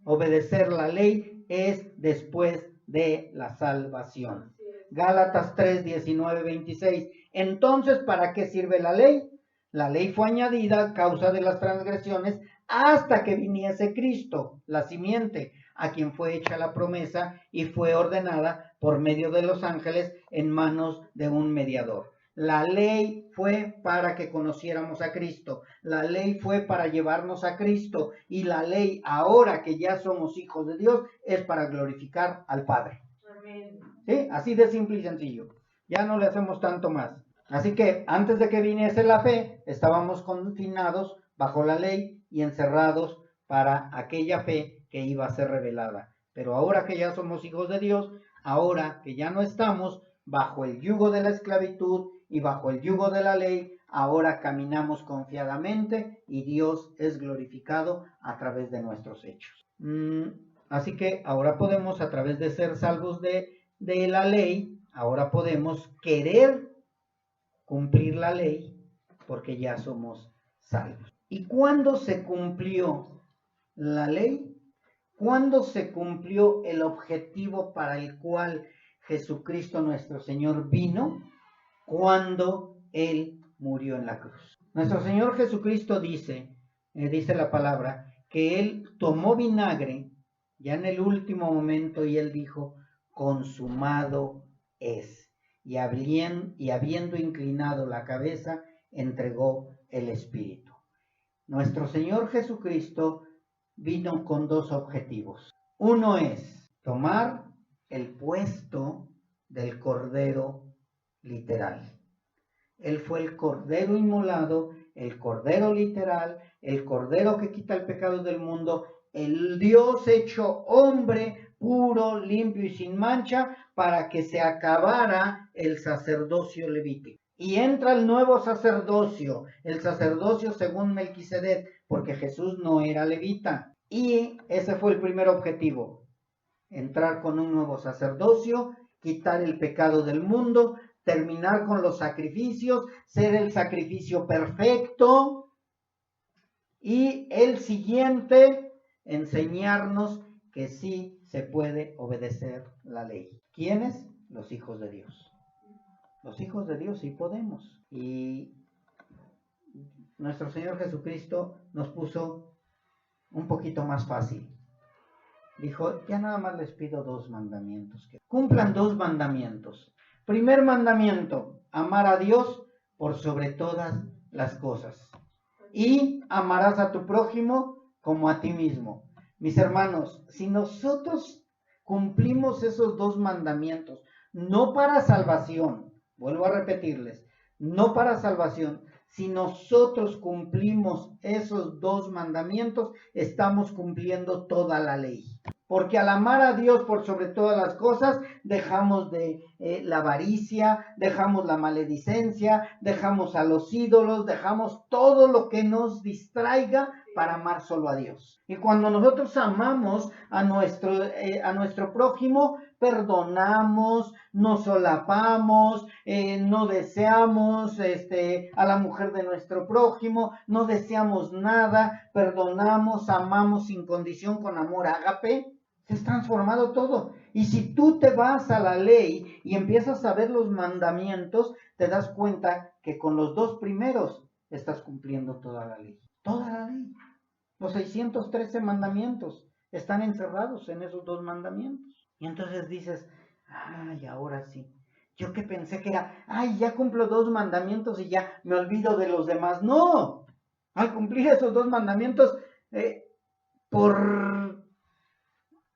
Obedecer la ley es después de la salvación. Gálatas 3, 19, 26. Entonces, ¿para qué sirve la ley? La ley fue añadida a causa de las transgresiones hasta que viniese Cristo, la simiente, a quien fue hecha la promesa y fue ordenada por medio de los ángeles en manos de un mediador. La ley fue para que conociéramos a Cristo. La ley fue para llevarnos a Cristo. Y la ley, ahora que ya somos hijos de Dios, es para glorificar al Padre. Amén. ¿Sí? Así de simple y sencillo. Ya no le hacemos tanto más. Así que antes de que viniese la fe, estábamos confinados bajo la ley y encerrados para aquella fe que iba a ser revelada. Pero ahora que ya somos hijos de Dios, ahora que ya no estamos bajo el yugo de la esclavitud y bajo el yugo de la ley, ahora caminamos confiadamente y Dios es glorificado a través de nuestros hechos. Así que ahora podemos, a través de ser salvos de la ley, ahora podemos querer cumplir la ley porque ya somos salvos. ¿Y cuándo se cumplió la ley? ¿Cuándo se cumplió el objetivo para el cual Jesucristo nuestro Señor vino? Cuando Él murió en la cruz. Nuestro Señor Jesucristo dice la palabra, que Él tomó vinagre ya en el último momento y Él dijo, consumado es. Y habiendo inclinado la cabeza, entregó el Espíritu. Nuestro Señor Jesucristo vino con dos objetivos. Uno es tomar el puesto del Cordero literal. Él fue el Cordero inmolado, el Cordero literal, el Cordero que quita el pecado del mundo, el Dios hecho hombre, puro, limpio y sin mancha, para que se acabara el sacerdocio levítico. Y entra el nuevo sacerdocio, el sacerdocio según Melquisedec, porque Jesús no era levita. Y ese fue el primer objetivo, entrar con un nuevo sacerdocio, quitar el pecado del mundo, terminar con los sacrificios, ser el sacrificio perfecto. Y el siguiente, enseñarnos que sí se puede obedecer la ley. ¿Quiénes? Los hijos de Dios. Los hijos de Dios sí podemos. Y nuestro Señor Jesucristo nos puso un poquito más fácil. Dijo, ya nada más les pido 2 mandamientos. Que cumplan 2 mandamientos. Primer mandamiento, amar a Dios por sobre todas las cosas. Y amarás a tu prójimo como a ti mismo. Mis hermanos, si nosotros cumplimos esos 2 mandamientos, no para salvación, vuelvo a repetirles, no para salvación, si nosotros cumplimos esos 2 mandamientos, estamos cumpliendo toda la ley. Porque al amar a Dios por sobre todas las cosas, dejamos de la avaricia, dejamos la maledicencia, dejamos a los ídolos, dejamos todo lo que nos distraiga para amar solo a Dios. Y cuando nosotros amamos a nuestro prójimo, perdonamos, no solapamos, no deseamos a la mujer de nuestro prójimo, no deseamos nada, perdonamos, amamos sin condición con amor ágape. Se ha transformado todo. Y si tú te vas a la ley y empiezas a ver los mandamientos, te das cuenta que con los 2 primeros estás cumpliendo toda la ley. Toda la ley. Los 613 mandamientos están encerrados en esos 2 mandamientos. Y entonces dices, ay, ahora sí. Yo que pensé que era, ay, ya cumplo 2 mandamientos y ya me olvido de los demás. No. Al cumplir esos 2 mandamientos,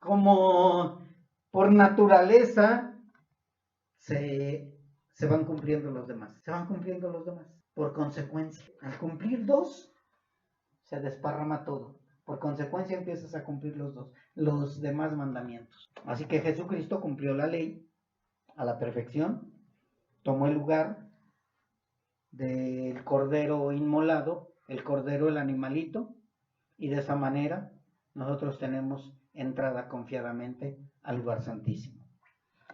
como por naturaleza se van cumpliendo los demás. Se van cumpliendo los demás. Por consecuencia, al cumplir 2, se desparrama todo. Por consecuencia empiezas a cumplir los demás mandamientos. Así que Jesucristo cumplió la ley a la perfección, tomó el lugar del cordero inmolado, el cordero, el animalito, y de esa manera nosotros tenemos entrada confiadamente al lugar santísimo.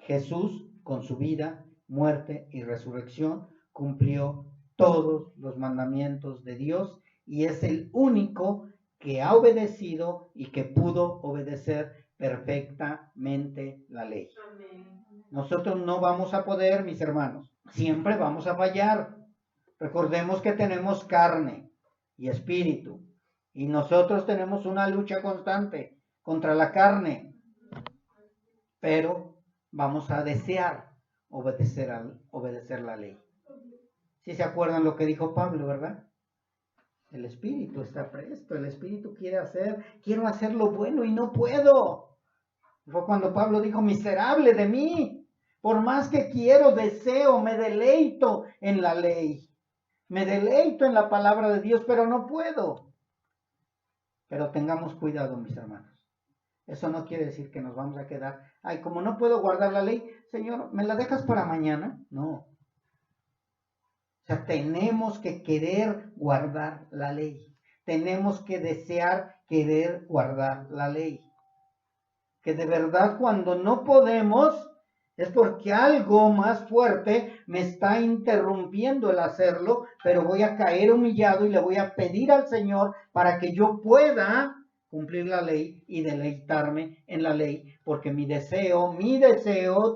Jesús, con su vida, muerte y resurrección, cumplió todos los mandamientos de Dios y es el único que ha obedecido y que pudo obedecer perfectamente la ley. Amén. Nosotros no vamos a poder, mis hermanos, siempre vamos a fallar. Recordemos que tenemos carne y espíritu y nosotros tenemos una lucha constante contra la carne, pero vamos a desear obedecer la ley. ¿Sí se acuerdan lo que dijo Pablo, verdad? El espíritu está presto, el espíritu quiero hacer lo bueno y no puedo. Fue cuando Pablo dijo, miserable de mí, por más que quiero, deseo, me deleito en la ley, me deleito en la palabra de Dios, pero no puedo. Pero tengamos cuidado, mis hermanos. Eso no quiere decir que nos vamos a quedar, ay, como no puedo guardar la ley, Señor, ¿me la dejas para mañana? No. O sea, tenemos que querer guardar la ley. Tenemos que desear querer guardar la ley. Que de verdad cuando no podemos es porque algo más fuerte me está interrumpiendo el hacerlo, pero voy a caer humillado y le voy a pedir al Señor para que yo pueda cumplir la ley y deleitarme en la ley, porque mi deseo,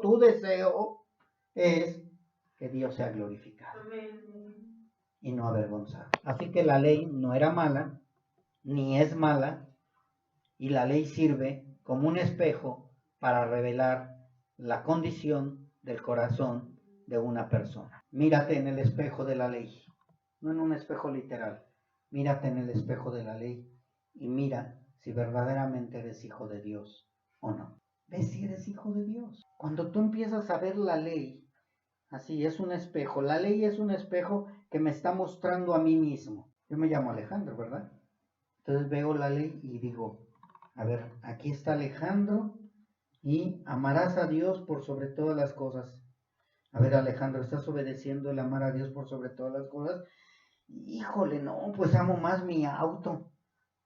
tu deseo es que Dios sea glorificado. Amén. Y no avergonzado. Así que la ley no era mala, ni es mala, y la ley sirve como un espejo para revelar la condición del corazón de una persona. Mírate en el espejo de la ley, no en un espejo literal. Mírate en el espejo de la ley y mira si verdaderamente eres hijo de Dios o no. Ve si eres hijo de Dios. Cuando tú empiezas a ver la ley, así es un espejo. La ley es un espejo que me está mostrando a mí mismo. Yo me llamo Alejandro, ¿verdad? Entonces veo la ley y digo, a ver, aquí está Alejandro y amarás a Dios por sobre todas las cosas. A ver, Alejandro, ¿estás obedeciendo el amar a Dios por sobre todas las cosas? Híjole, no, pues amo más mi auto,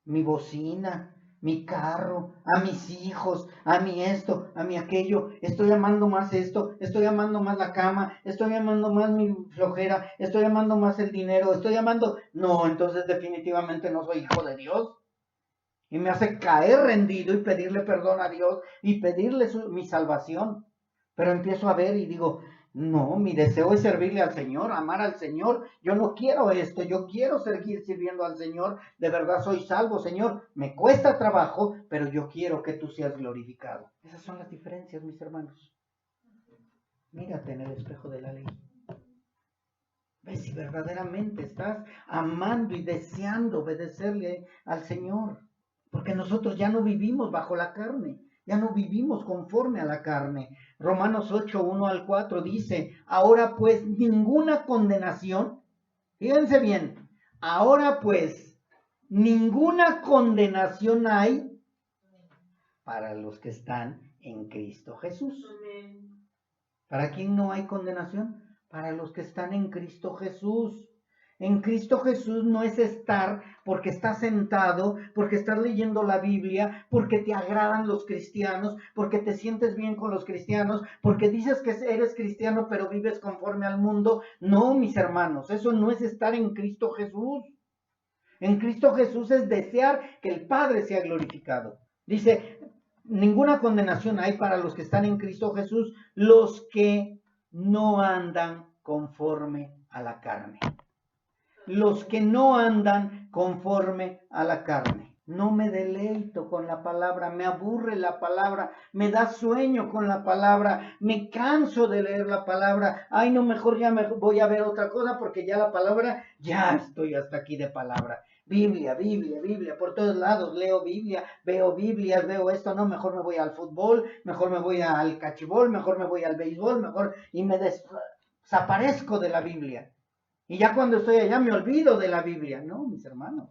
mi bocina, mi carro, a mis hijos, a mi esto, a mi aquello. Estoy amando más esto, estoy amando más la cama, estoy amando más mi flojera, estoy amando más el dinero, estoy amando... No, entonces definitivamente no soy hijo de Dios. Y me hace caer rendido y pedirle perdón a Dios y pedirle mi salvación. Pero empiezo a ver y digo, no, mi deseo es servirle al Señor, amar al Señor. Yo no quiero esto, yo quiero seguir sirviendo al Señor. De verdad soy salvo, Señor. Me cuesta trabajo, pero yo quiero que tú seas glorificado. Esas son las diferencias, mis hermanos. Mírate en el espejo de la ley. Ve si verdaderamente estás amando y deseando obedecerle al Señor. Porque nosotros ya no vivimos bajo la carne, ya no vivimos conforme a la carne. Romanos 8, 1 al 4 dice, ahora pues ninguna condenación, fíjense bien, ahora pues ninguna condenación hay para los que están en Cristo Jesús. ¿Para quién no hay condenación? Para los que están en Cristo Jesús. En Cristo Jesús no es estar porque estás sentado, porque estás leyendo la Biblia, porque te agradan los cristianos, porque te sientes bien con los cristianos, porque dices que eres cristiano pero vives conforme al mundo. No, mis hermanos, eso no es estar en Cristo Jesús. En Cristo Jesús es desear que el Padre sea glorificado. Dice, ninguna condenación hay para los que están en Cristo Jesús, los que no andan conforme a la carne. Los que no andan conforme a la carne. No me deleito con la palabra, me aburre la palabra, me da sueño con la palabra, me canso de leer la palabra. Ay, no, mejor ya me voy a ver otra cosa porque ya la palabra, ya estoy hasta aquí de palabra. Biblia, Biblia, Biblia, por todos lados leo Biblia, veo Biblias, veo esto, no, mejor me voy al fútbol, mejor me voy al cachibol, mejor me voy al béisbol, mejor, y me desaparezco de la Biblia. Y ya cuando estoy allá me olvido de la Biblia. No, mis hermanos.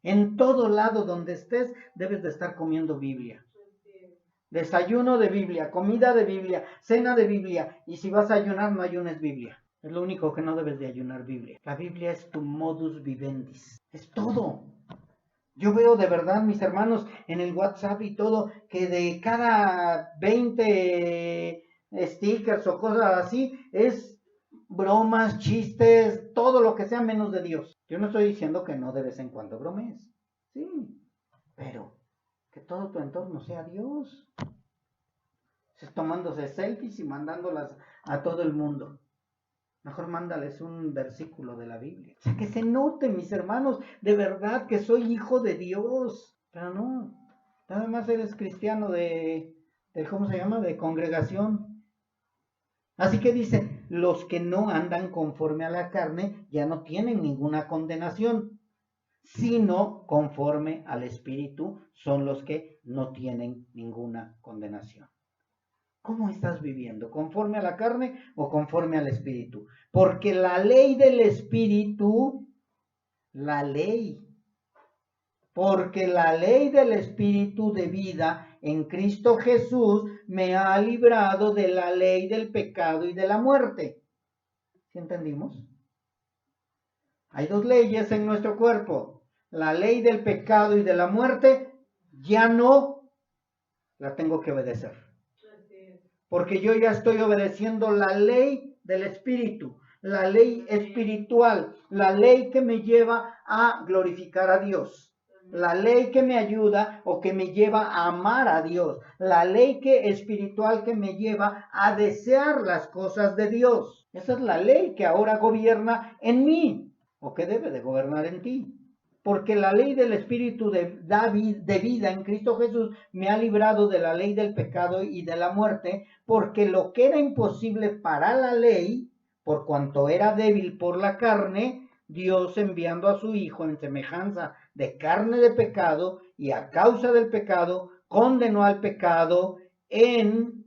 En todo lado donde estés, debes de estar comiendo Biblia. Desayuno de Biblia, comida de Biblia, cena de Biblia. Y si vas a ayunar, no ayunes Biblia. Es lo único que no debes de ayunar Biblia. La Biblia es tu modus vivendi. Es todo. Yo veo de verdad, mis hermanos, en el WhatsApp y todo, que de cada 20 stickers o cosas así, es bromas, chistes, todo lo que sea menos de Dios. Yo no estoy diciendo que no de vez en cuando bromees, sí, pero que todo tu entorno sea Dios. Tomándose selfies y mandándolas a todo el mundo. Mejor mándales un versículo de la Biblia. O sea, que se note, mis hermanos, de verdad que soy hijo de Dios. Pero no, nada más eres cristiano de ¿cómo se llama? De congregación. Así que dice, los que no andan conforme a la carne ya no tienen ninguna condenación, sino conforme al Espíritu son los que no tienen ninguna condenación. ¿Cómo estás viviendo? ¿Conforme a la carne o conforme al Espíritu? Porque la ley del Espíritu, porque la ley del Espíritu de vida en Cristo Jesús me ha librado de la ley del pecado y de la muerte. ¿Sí entendimos? Hay dos leyes en nuestro cuerpo. La ley del pecado y de la muerte ya no la tengo que obedecer. Porque yo ya estoy obedeciendo la ley del Espíritu, la ley espiritual, la ley que me lleva a glorificar a Dios, la ley que me ayuda o que me lleva a amar a Dios, la ley espiritual que me lleva a desear las cosas de Dios. Esa es la ley que ahora gobierna en mí o que debe de gobernar en ti. Porque la ley del Espíritu de vida en Cristo Jesús me ha librado de la ley del pecado y de la muerte, porque lo que era imposible para la ley, por cuanto era débil por la carne, Dios enviando a su Hijo en semejanza de carne de pecado y a causa del pecado, condenó al pecado en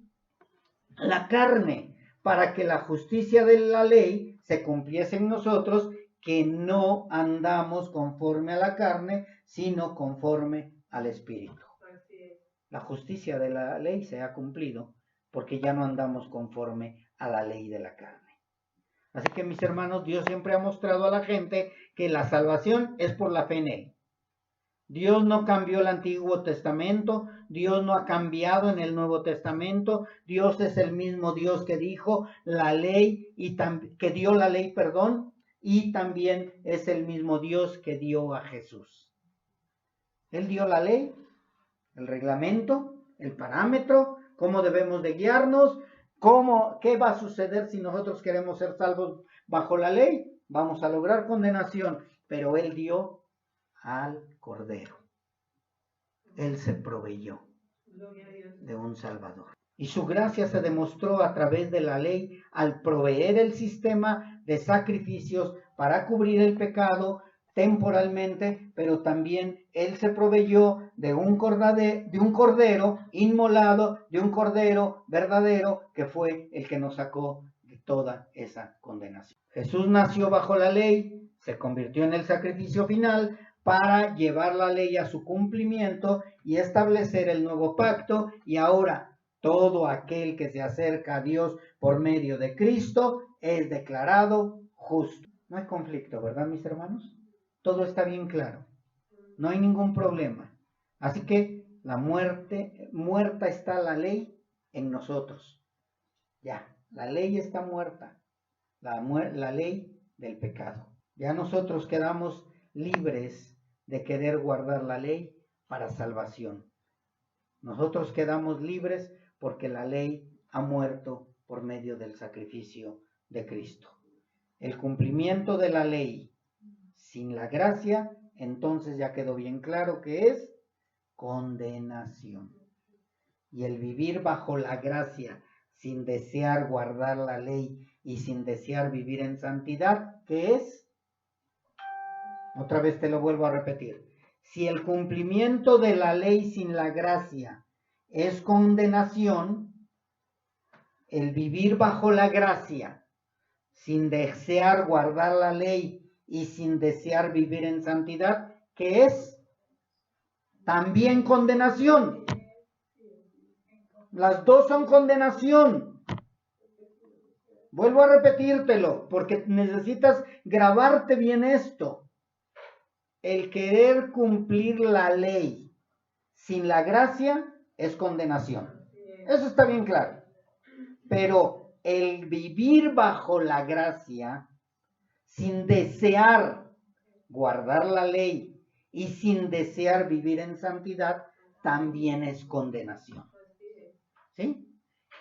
la carne, para que la justicia de la ley se cumpliese en nosotros, que no andamos conforme a la carne, sino conforme al Espíritu. La justicia de la ley se ha cumplido porque ya no andamos conforme a la ley de la carne. Así que, mis hermanos, Dios siempre ha mostrado a la gente que la salvación es por la fe en Él. Dios no cambió el Antiguo Testamento, Dios no ha cambiado en el Nuevo Testamento, Dios es el mismo Dios que dijo la ley y que dio la ley, perdón, y también es el mismo Dios que dio a Jesús. Él dio la ley, el reglamento, el parámetro, cómo debemos de guiarnos, qué va a suceder si nosotros queremos ser salvos bajo la ley. Vamos a lograr condenación, pero Él dio al Cordero. Él se proveyó de un Salvador. Y su gracia se demostró a través de la ley al proveer el sistema de sacrificios para cubrir el pecado temporalmente, pero también Él se proveyó de un cordero inmolado, de un cordero verdadero, que fue el que nos sacó de toda esa condenación. Jesús nació bajo la ley, se convirtió en el sacrificio final para llevar la ley a su cumplimiento y establecer el nuevo pacto, y ahora todo aquel que se acerca a Dios por medio de Cristo es declarado justo. No hay conflicto, ¿verdad, mis hermanos? Todo está bien claro. No hay ningún problema. Así que muerta está la ley en nosotros. Ya, la ley está muerta. La ley del pecado. Ya nosotros quedamos libres de querer guardar la ley para salvación. Nosotros quedamos libres porque la ley ha muerto por medio del sacrificio de Cristo. El cumplimiento de la ley sin la gracia, entonces ya quedó bien claro que es condenación. Y el vivir bajo la gracia sin desear guardar la ley y sin desear vivir en santidad, ¿qué es? Otra vez te lo vuelvo a repetir. Si el cumplimiento de la ley sin la gracia es condenación, el vivir bajo la gracia sin desear guardar la ley y sin desear vivir en santidad, ¿qué es? También condenación. Las dos son condenación. Vuelvo a repetírtelo porque necesitas grabarte bien esto. El querer cumplir la ley sin la gracia es condenación. Eso está bien claro. Pero el vivir bajo la gracia sin desear guardar la ley y sin desear vivir en santidad también es condenación. ¿Sí?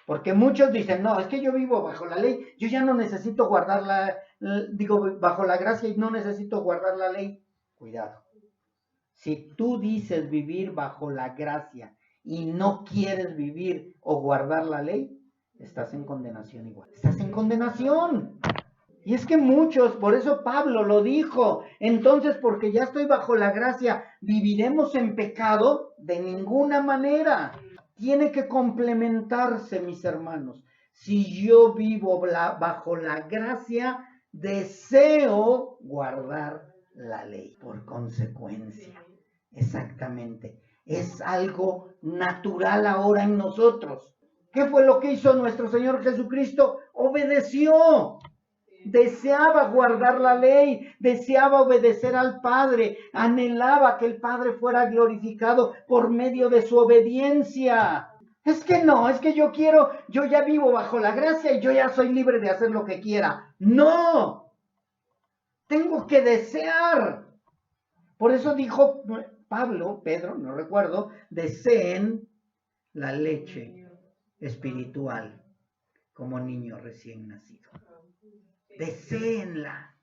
Porque muchos dicen, no, es que yo vivo bajo la ley, yo ya no necesito guardar bajo la gracia y no necesito guardar la ley. Cuidado. Si tú dices vivir bajo la gracia y no quieres vivir o guardar la ley, estás en condenación igual. Estás en condenación. Y es que muchos, por eso Pablo lo dijo, entonces porque ya estoy bajo la gracia, ¿viviremos en pecado? De ninguna manera. Tiene que complementarse, mis hermanos. Si yo vivo bajo la gracia, deseo guardar la ley por consecuencia. Exactamente. Es algo natural ahora en nosotros. ¿Qué fue lo que hizo nuestro Señor Jesucristo? Obedeció. Deseaba guardar la ley, deseaba obedecer al Padre, anhelaba que el Padre fuera glorificado por medio de su obediencia. Es que no, es que yo ya vivo bajo la gracia y yo ya soy libre de hacer lo que quiera. No, tengo que desear. Por eso dijo Pedro, no recuerdo, deseen la leche espiritual como niño recién nacido. Deséenla.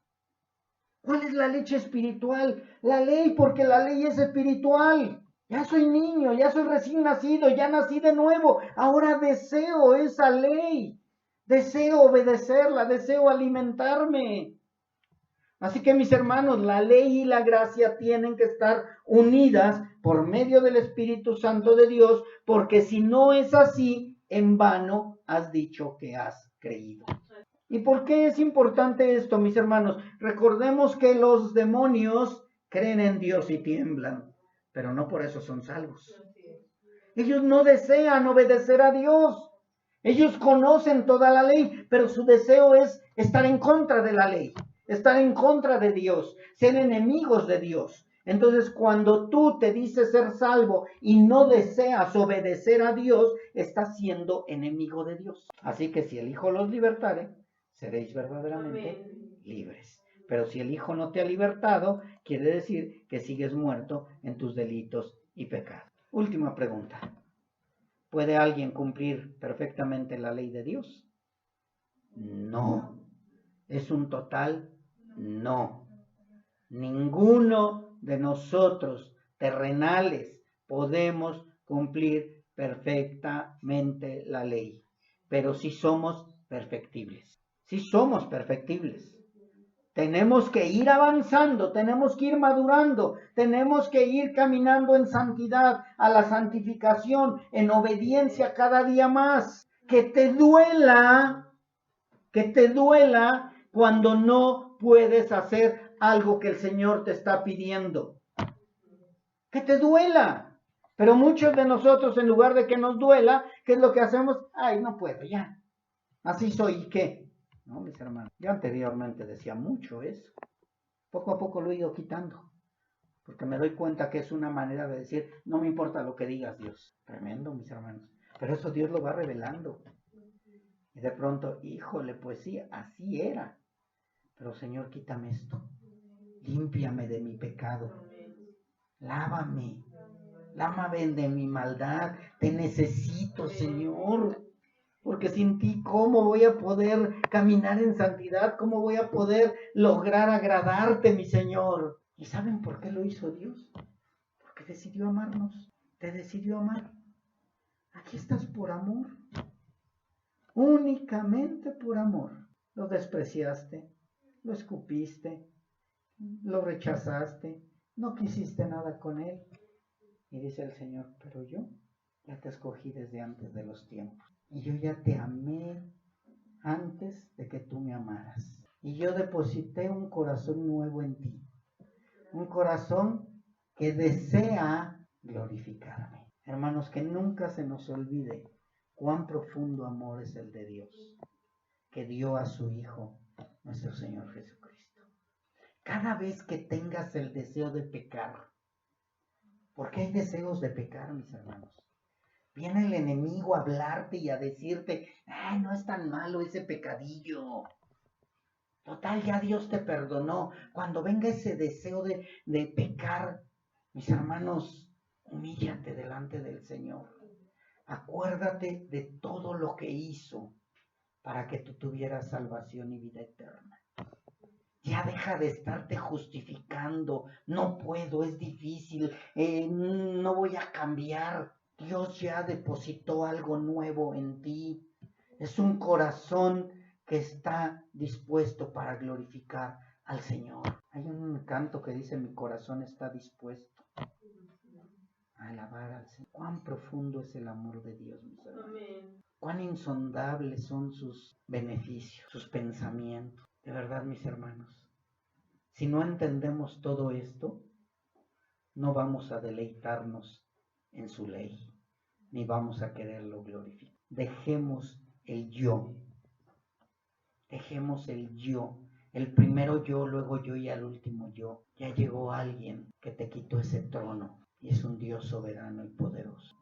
¿Cuál es la leche espiritual? La ley, porque la ley es espiritual. Ya soy niño, ya soy recién nacido, ya nací de nuevo. Ahora deseo esa ley. Deseo obedecerla, deseo alimentarme. Así que mis hermanos, la ley y la gracia tienen que estar unidas por medio del Espíritu Santo de Dios, porque si no es así, en vano has dicho que has creído. ¿Y por qué es importante esto, mis hermanos? Recordemos que los demonios creen en Dios y tiemblan, pero no por eso son salvos. Ellos no desean obedecer a Dios. Ellos conocen toda la ley, pero su deseo es estar en contra de la ley, estar en contra de Dios, ser enemigos de Dios. Entonces, cuando tú te dices ser salvo y no deseas obedecer a Dios, estás siendo enemigo de Dios. Así que si el Hijo los libertare, seréis verdaderamente libres. Pero si el Hijo no te ha libertado, quiere decir que sigues muerto en tus delitos y pecados. Última pregunta. ¿Puede alguien cumplir perfectamente la ley de Dios? No. Es un total no. Ninguno de nosotros terrenales podemos cumplir perfectamente la ley, pero sí somos perfectibles. Sí somos perfectibles. Tenemos que ir avanzando, tenemos que ir madurando, tenemos que ir caminando en santidad, a la santificación, en obediencia cada día más. Que te duela cuando no puedes hacer algo que el Señor te está pidiendo. Que te duela. Pero muchos de nosotros, en lugar de que nos duela, ¿qué es lo que hacemos? Ay, no puedo, ya. Así soy, ¿y qué? No, mis hermanos. Yo anteriormente decía mucho eso. Poco a poco lo he ido quitando. Porque me doy cuenta que es una manera de decir, no me importa lo que digas, Dios. Tremendo, mis hermanos. Pero eso Dios lo va revelando. Y de pronto, híjole, pues sí, así era. Pero Señor, quítame esto. Límpiame de mi pecado. Lávame. Lávame de mi maldad. Te necesito, Señor. Porque sin ti, ¿cómo voy a poder caminar en santidad? ¿Cómo voy a poder lograr agradarte, mi Señor? ¿Y saben por qué lo hizo Dios? Porque decidió amarnos. Te decidió amar. Aquí estás por amor. Únicamente por amor. Lo despreciaste, lo escupiste, lo rechazaste, no quisiste nada con él. Y dice el Señor, pero yo ya te escogí desde antes de los tiempos. Y yo ya te amé antes de que tú me amaras. Y yo deposité un corazón nuevo en ti. Un corazón que desea glorificarme. Hermanos, que nunca se nos olvide cuán profundo amor es el de Dios, que dio a su Hijo, nuestro Señor Jesucristo. Cada vez que tengas el deseo de pecar, porque hay deseos de pecar, mis hermanos, viene el enemigo a hablarte y a decirte, ay, no es tan malo ese pecadillo. Total, ya Dios te perdonó. Cuando venga ese deseo de pecar, mis hermanos, humíllate delante del Señor. Acuérdate de todo lo que hizo para que tú tuvieras salvación y vida eterna. Ya deja de estarte justificando. No puedo, es difícil, no voy a cambiar. Dios ya depositó algo nuevo en ti. Es un corazón que está dispuesto para glorificar al Señor. Hay un canto que dice, mi corazón está dispuesto a alabar al Señor. Cuán profundo es el amor de Dios, mis hermanos. Cuán insondables son sus beneficios, sus pensamientos. De verdad, mis hermanos, si no entendemos todo esto, no vamos a deleitarnos en su ley, ni vamos a quererlo glorificar. Dejemos el yo. Dejemos el yo. El primero yo, luego yo y al último yo. Ya llegó alguien que te quitó ese trono y es un Dios soberano y poderoso.